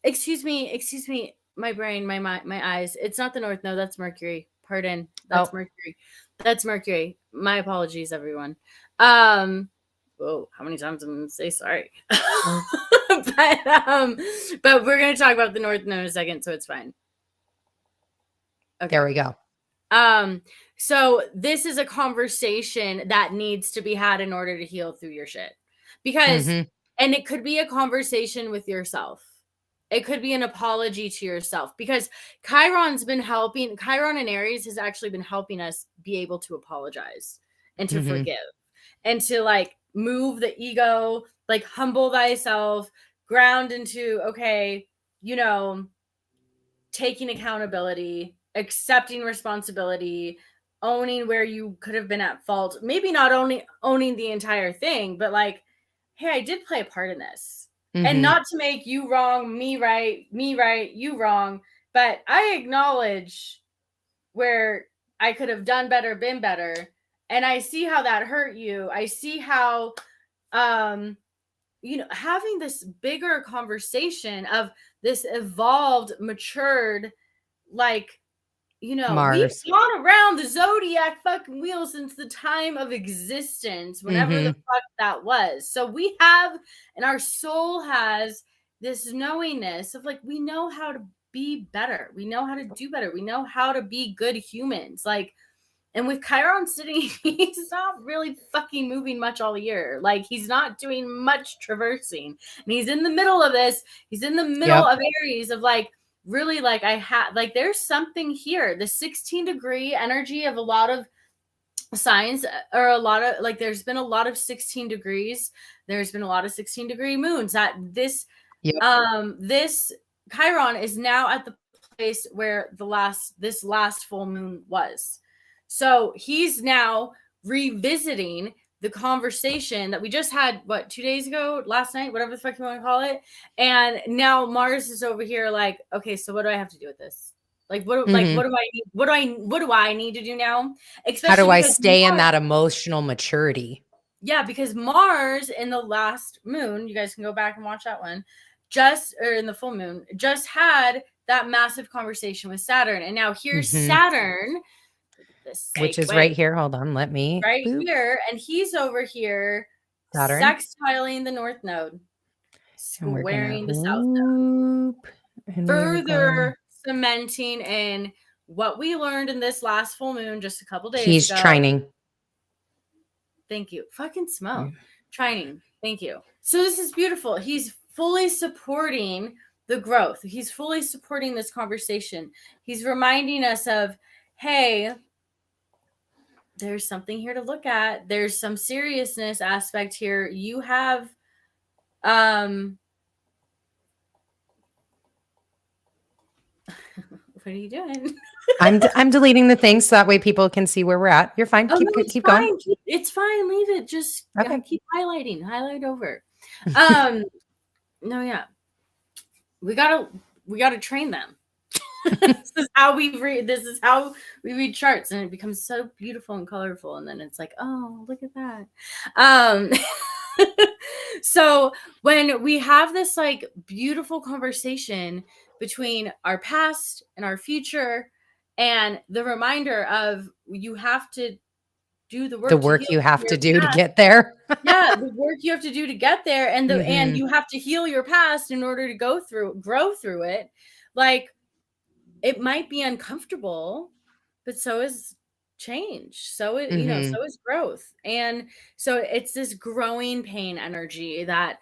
excuse me, my brain, my eyes, it's not the North Node, that's Mercury. Pardon, that's Mercury. My apologies, everyone. Whoa, how many times I'm gonna say sorry? But we're gonna talk about the North Node in a second, so it's fine. Okay. There we go. So this is a conversation that needs to be had in order to heal through your shit. Because, and it could be a conversation with yourself. It could be an apology to yourself, because Chiron and Aries has actually been helping us be able to apologize and to forgive and to, like, move the ego, like, humble thyself, ground into, okay, taking accountability, accepting responsibility, owning where you could have been at fault. Maybe not only owning the entire thing, but like, hey, I did play a part in this. And not to make you wrong, me right, you wrong. But I acknowledge where I could have done better, been better. And I see how that hurt you. I see how, having this bigger conversation of this evolved, matured, like, Mars. we've gone around the zodiac fucking wheel since the time of existence, whenever the fuck that was. So we have, and our soul has this knowingness of, like, we know how to be better. We know how to do better. We know how to be good humans. Like, and with Chiron sitting, he's not really fucking moving much all year. Like, he's not doing much traversing. And he's in the middle of this. He's in the middle of Aries, of, like, really, like, there's something here. The 16-degree energy of a lot of signs, or a lot of, like, there's been a lot of 16 degrees. There's been a lot of 16-degree moons. That this Chiron is now at the place where this last full moon was. So he's now revisiting the conversation that we just had, 2 days ago, last night, whatever the fuck you want to call it. And now Mars is over here, like, okay, so what do I have to do with this? Like, what do I need? What do I need to do now? Especially, how do I stay in that emotional maturity? Yeah, because Mars in the last moon, you guys can go back and watch that one, or in the full moon, just had that massive conversation with Saturn. And now here's Saturn, which is right here. Hold on, let me. Right here. And he's over here, Saturn, sextiling the North Node, squaring the South Node. Further cementing in what we learned in this last full moon just a couple days ago. He's trining. Thank you. Fucking smoke. Trining. Thank you. So this is beautiful. He's fully supporting the growth. He's fully supporting this conversation. He's reminding us of, hey, there's something here to look at. There's some seriousness aspect here. You have, what are you doing? I'm deleting the things so that way people can see where we're at. You're fine. Keep going. It's fine. Leave it. Just keep highlighting. Highlight over. No, yeah. We gotta train them. This is how we read charts, and it becomes so beautiful and colorful. And then it's like, oh, look at that. So when we have this, like, beautiful conversation between our past and our future, and the reminder of, you have to do the The work to work heal you from have to your do to past. get there. Yeah, the work you have to do to get there, and Mhm. you have to heal your past in order to grow through it. Like, it might be uncomfortable, but so is change. So is, Mhm. so is growth. And so it's this growing pain energy that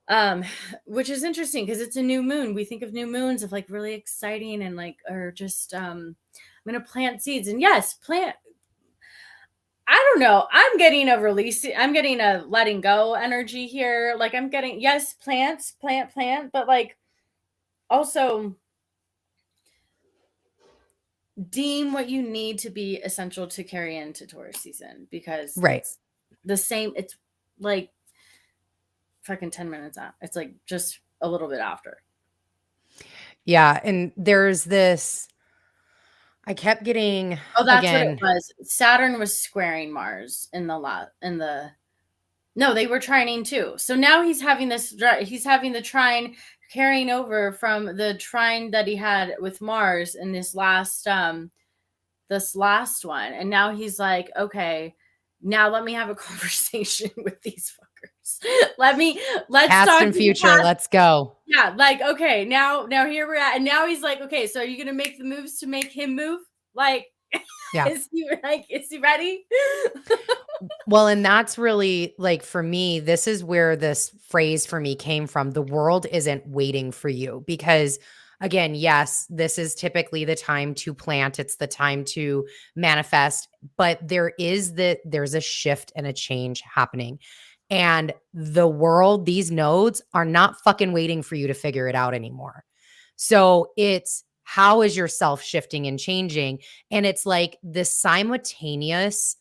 um which is interesting because it's a new moon. We think of new moons of like really exciting and like, or just I'm gonna plant seeds. And yes, plant, I don't know. I'm getting a release. I'm getting a letting go energy here. Like, I'm getting, yes, plants, plant, but like also deem what you need to be essential to carry into Taurus season, because Right. it's the same. It's like fucking 10 minutes out. It's like just a little bit after. Yeah, and there's this I kept getting Oh, that's what it again. was. Saturn was squaring Mars in the no, they were trining too. So now he's having the trine carrying over from the trine that he had with Mars in this last one. And now he's like, okay, now let me have a conversation with these fuckers. Let's Past talk and to the future, past. let's go. Yeah, like, okay, now here we're at. And now he's like, okay, so are you gonna make the moves to make him move? Like, Yeah. is he ready? Well, and that's really like for me, this is where this phrase for me came from. The world isn't waiting for you because, again, yes, this is typically the time to plant, it's the time to manifest, but there's a shift and a change happening. And the world, these nodes are not fucking waiting for you to figure it out anymore. So it's how is your self shifting and changing? And it's like this simultaneous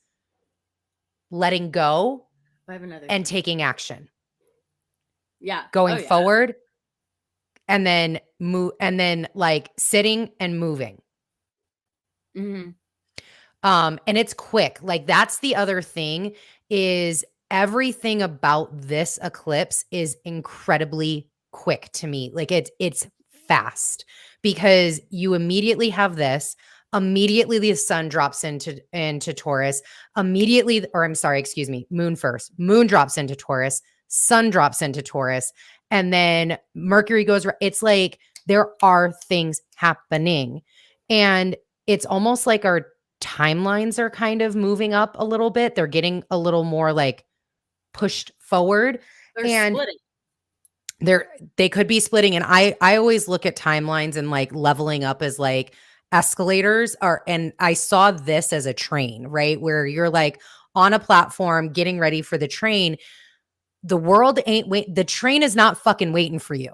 letting go I have another and thing. taking action, Yeah. Oh going yeah. forward and then move and then like sitting and moving. Hmm. And it's quick. Like that's the other thing is everything about this eclipse is incredibly quick to me. Like it's fast because you immediately have this, immediately the sun drops into Taurus, immediately or I'm sorry, excuse me, moon first. Moon drops into Taurus, sun drops into Taurus, and then Mercury goes it's like there are things happening. And it's almost like our timelines are kind of moving up a little bit. They're getting a little more like pushed forward They're and splitting. they could be splitting and I always look at timelines and like leveling up as like escalators are and I saw this as a train, right? Where you're like on a platform getting ready for the train. The world ain't wait the train is not fucking waiting for you.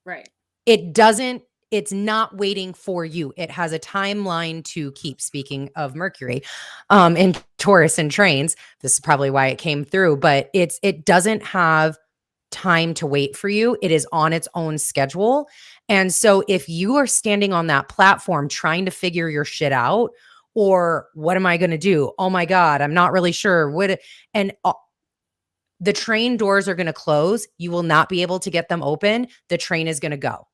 Right. It doesn't it's not waiting for you. It has a timeline to keep. Speaking of Mercury, in Taurus and trains, this is probably why it came through, but it doesn't have time to wait for you. It is on its own schedule. And so if you are standing on that platform trying to figure your shit out, or what am I going to do? Oh my God, I'm not really sure. And the train doors are going to close. You will not be able to get them open. The train is going to go.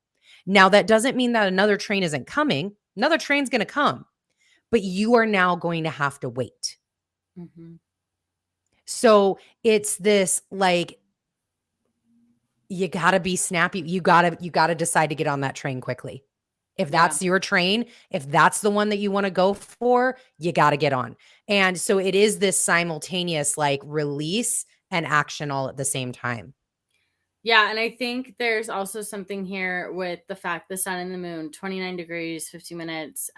Now, that doesn't mean that another train isn't coming. Another train's going to come, but you are now going to have to wait. Hmm. So it's this like, you got to be snappy. You got to decide to get on that train quickly. If Yeah. that's your train, if that's the one that you want to go for, you got to get on. And so it is this simultaneous like release and action all at the same time. Yeah, and I think there's also something here with the fact the sun and the moon, 29 degrees, 50 minutes.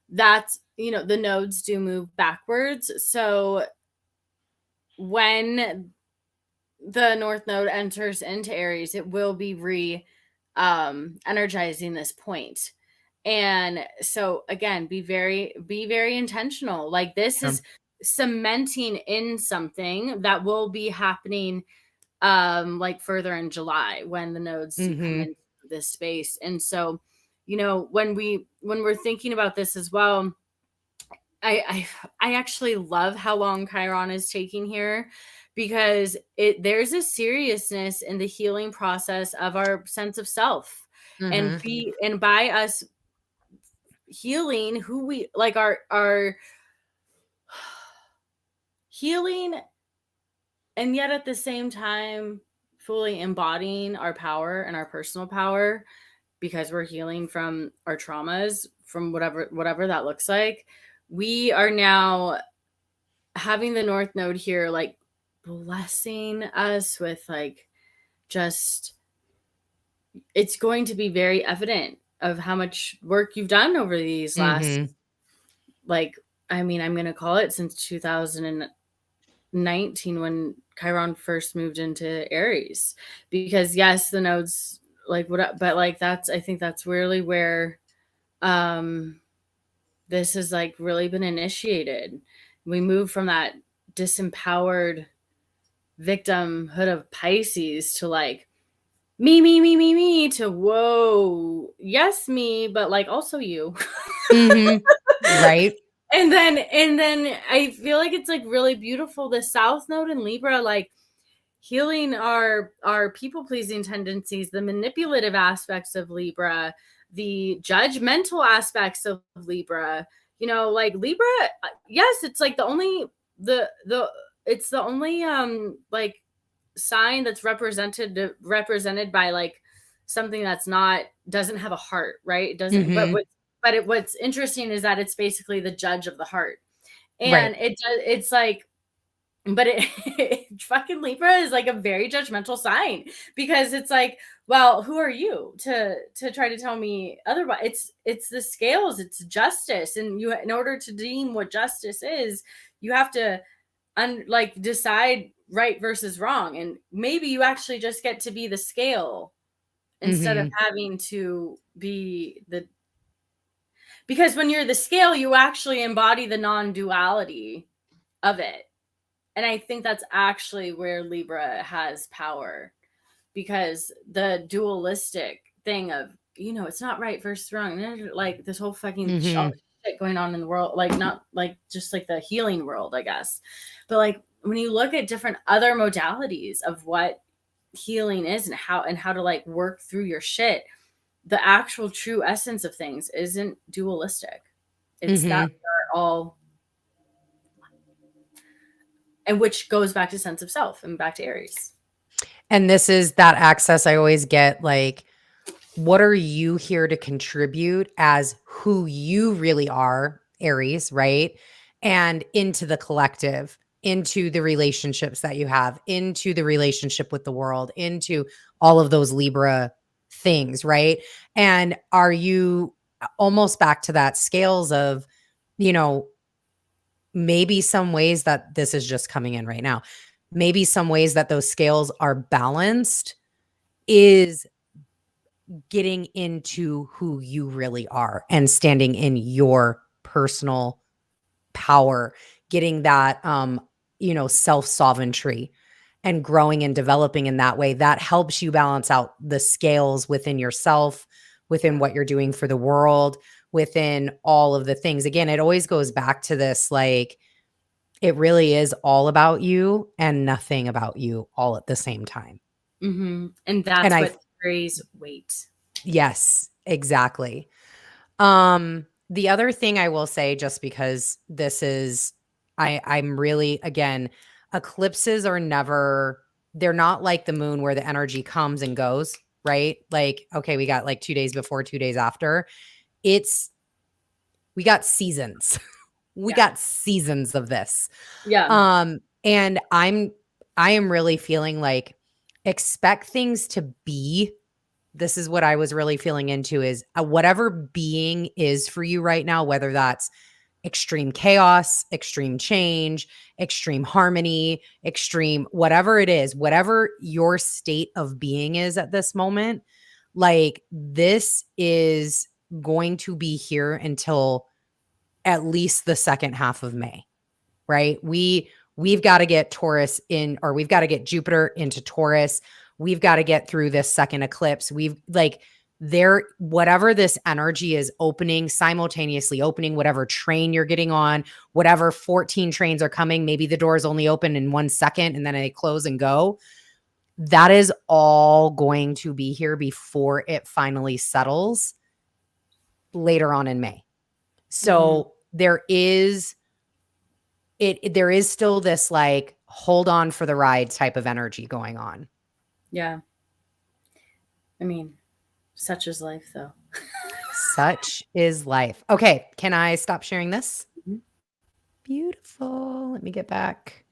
That's, the nodes do move backwards. So when the North Node enters into Aries, it will be energizing this point. And so again, be very intentional. Like, this Yeah. is cementing in something that will be happening like further in July when the nodes do come Mm-hmm. into this space. And so, when we're thinking about this as well, I actually love how long Chiron is taking here, because there's a seriousness in the healing process of our sense of self, and Mm-hmm. by us healing who we like, our healing, and yet at the same time fully embodying our power and our personal power, because we're healing from our traumas, from whatever that looks like. We are now having the North Node here, like blessing us with like, just, it's going to be very evident of how much work you've done over these last, like, I mean, I'm going to call it since 2019 when Chiron first moved into Aries, because yes, the nodes, like, what, but like, that's, I think that's really where this has like really been initiated. We move from that disempowered victimhood of Pisces to like me to whoa, yes, me, but like also you. Right. And then I feel like it's like really beautiful. The South Node in Libra, like healing our people pleasing tendencies, the manipulative aspects of Libra, the judgmental aspects of Libra. You know, like Libra, yes, it's like the only it's the only like sign that's represented by like something that's not, doesn't have a heart, right? It doesn't, what's interesting is that it's basically the judge of the heart. And Right. it's like, but fucking Libra is like a very judgmental sign, because it's like, well, who are you to try to tell me otherwise? It's the scales, it's justice, and you, in order to deem what justice is, you have to like decide right versus wrong, and maybe you actually just get to be the scale instead of having to be the, because when you're the scale, you actually embody the non-duality of it. And I think that's actually where Libra has power, because the dualistic thing of, you know, it's not right versus wrong, like this whole fucking all this shit going on in the world, like not like just like the healing world, I guess, but like when you look at different other modalities of what healing is and how to like work through your shit, the actual true essence of things isn't dualistic. It's that we're all, and which goes back to sense of self and back to Aries. And this is that access I always get, like, what are you here to contribute as who you really are, Aries, right? And into the collective, into the relationships that you have, into the relationship with the world, into all of those Libra things, right? And are you almost back to that scales of, you know, maybe some ways that this is just coming in right now, maybe some ways that those scales are balanced is getting into who you really are and standing in your personal power, getting that you know, self-sovereignty and growing and developing in that way. That helps you balance out the scales within yourself, within what you're doing for the world, within all of the things. Again, it always goes back to this, like, it really is all about you and nothing about you all at the same time. And And that's I what carries weight. Yes, exactly. The other thing I will say, just because this is, I'm really, again, eclipses are never, they're not like the moon where the energy comes and goes, right? Like, okay, we got like 2 days before, 2 days after. It's, we got seasons. We got seasons of this. And I am really feeling like, expect things to be, this is what I was really feeling into, is whatever being is for you right now, whether that's extreme chaos, extreme change, extreme harmony, extreme, whatever it is, whatever your state of being is at this moment, like, this is going to be here until at least the second half of May, right? We've got to get Taurus in, or we've got to get Jupiter into Taurus. We've got to get through this second eclipse. We've like, there, whatever this energy is opening, simultaneously opening, whatever train you're getting on, whatever 14 trains are coming, maybe the doors only open in 1 second and then they close and go. That is all going to be here before it finally settles later on in May. So there is there is still this like hold on for the ride type of energy going on. Yeah. I mean, such is life, though. Such is life. Okay, can I stop sharing this? Mhm. Beautiful. Let me get back.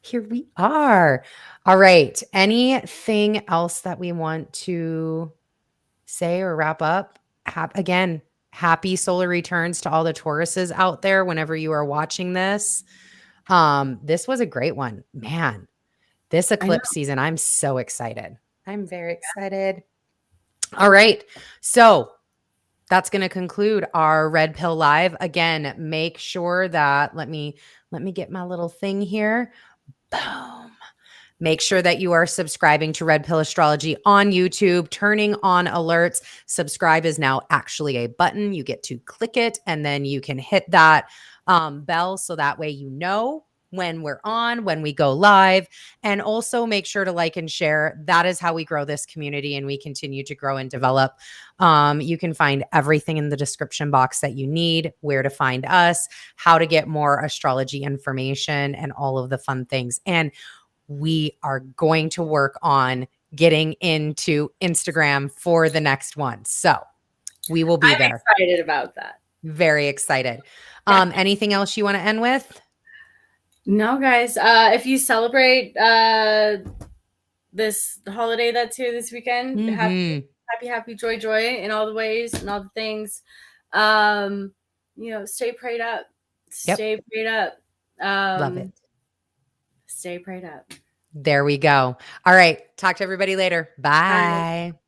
Here we are. All right. Anything else that we want to say or wrap up? Again, happy solar returns to all the Tauruses out there whenever you are watching this. This was a great one. Man, this eclipse season, I'm so excited. I'm very excited. All right. So that's going to conclude our Red Pill Live. Again, make sure that let me get my little thing here. Boom. Make sure that you are subscribing to Red Pill Astrology on YouTube, turning on alerts. Subscribe is now actually a button. You get to click it and then you can hit that bell so that way you know when we're on, when we go live. And also make sure to like and share. That is how we grow this community and we continue to grow and develop. You can find everything in the description box that you need, where to find us, how to get more astrology information, and all of the fun things. And we are going to work on getting into Instagram for the next one. So we will be there. Excited about that. Very excited. Anything else you want to end with? No, guys. If you celebrate this holiday that's here this weekend, happy, joy in all the ways and all the things. Stay prayed up. Stay prayed up. Love it. Stay prayed up. There we go. All right. Talk to everybody later. Bye. Bye.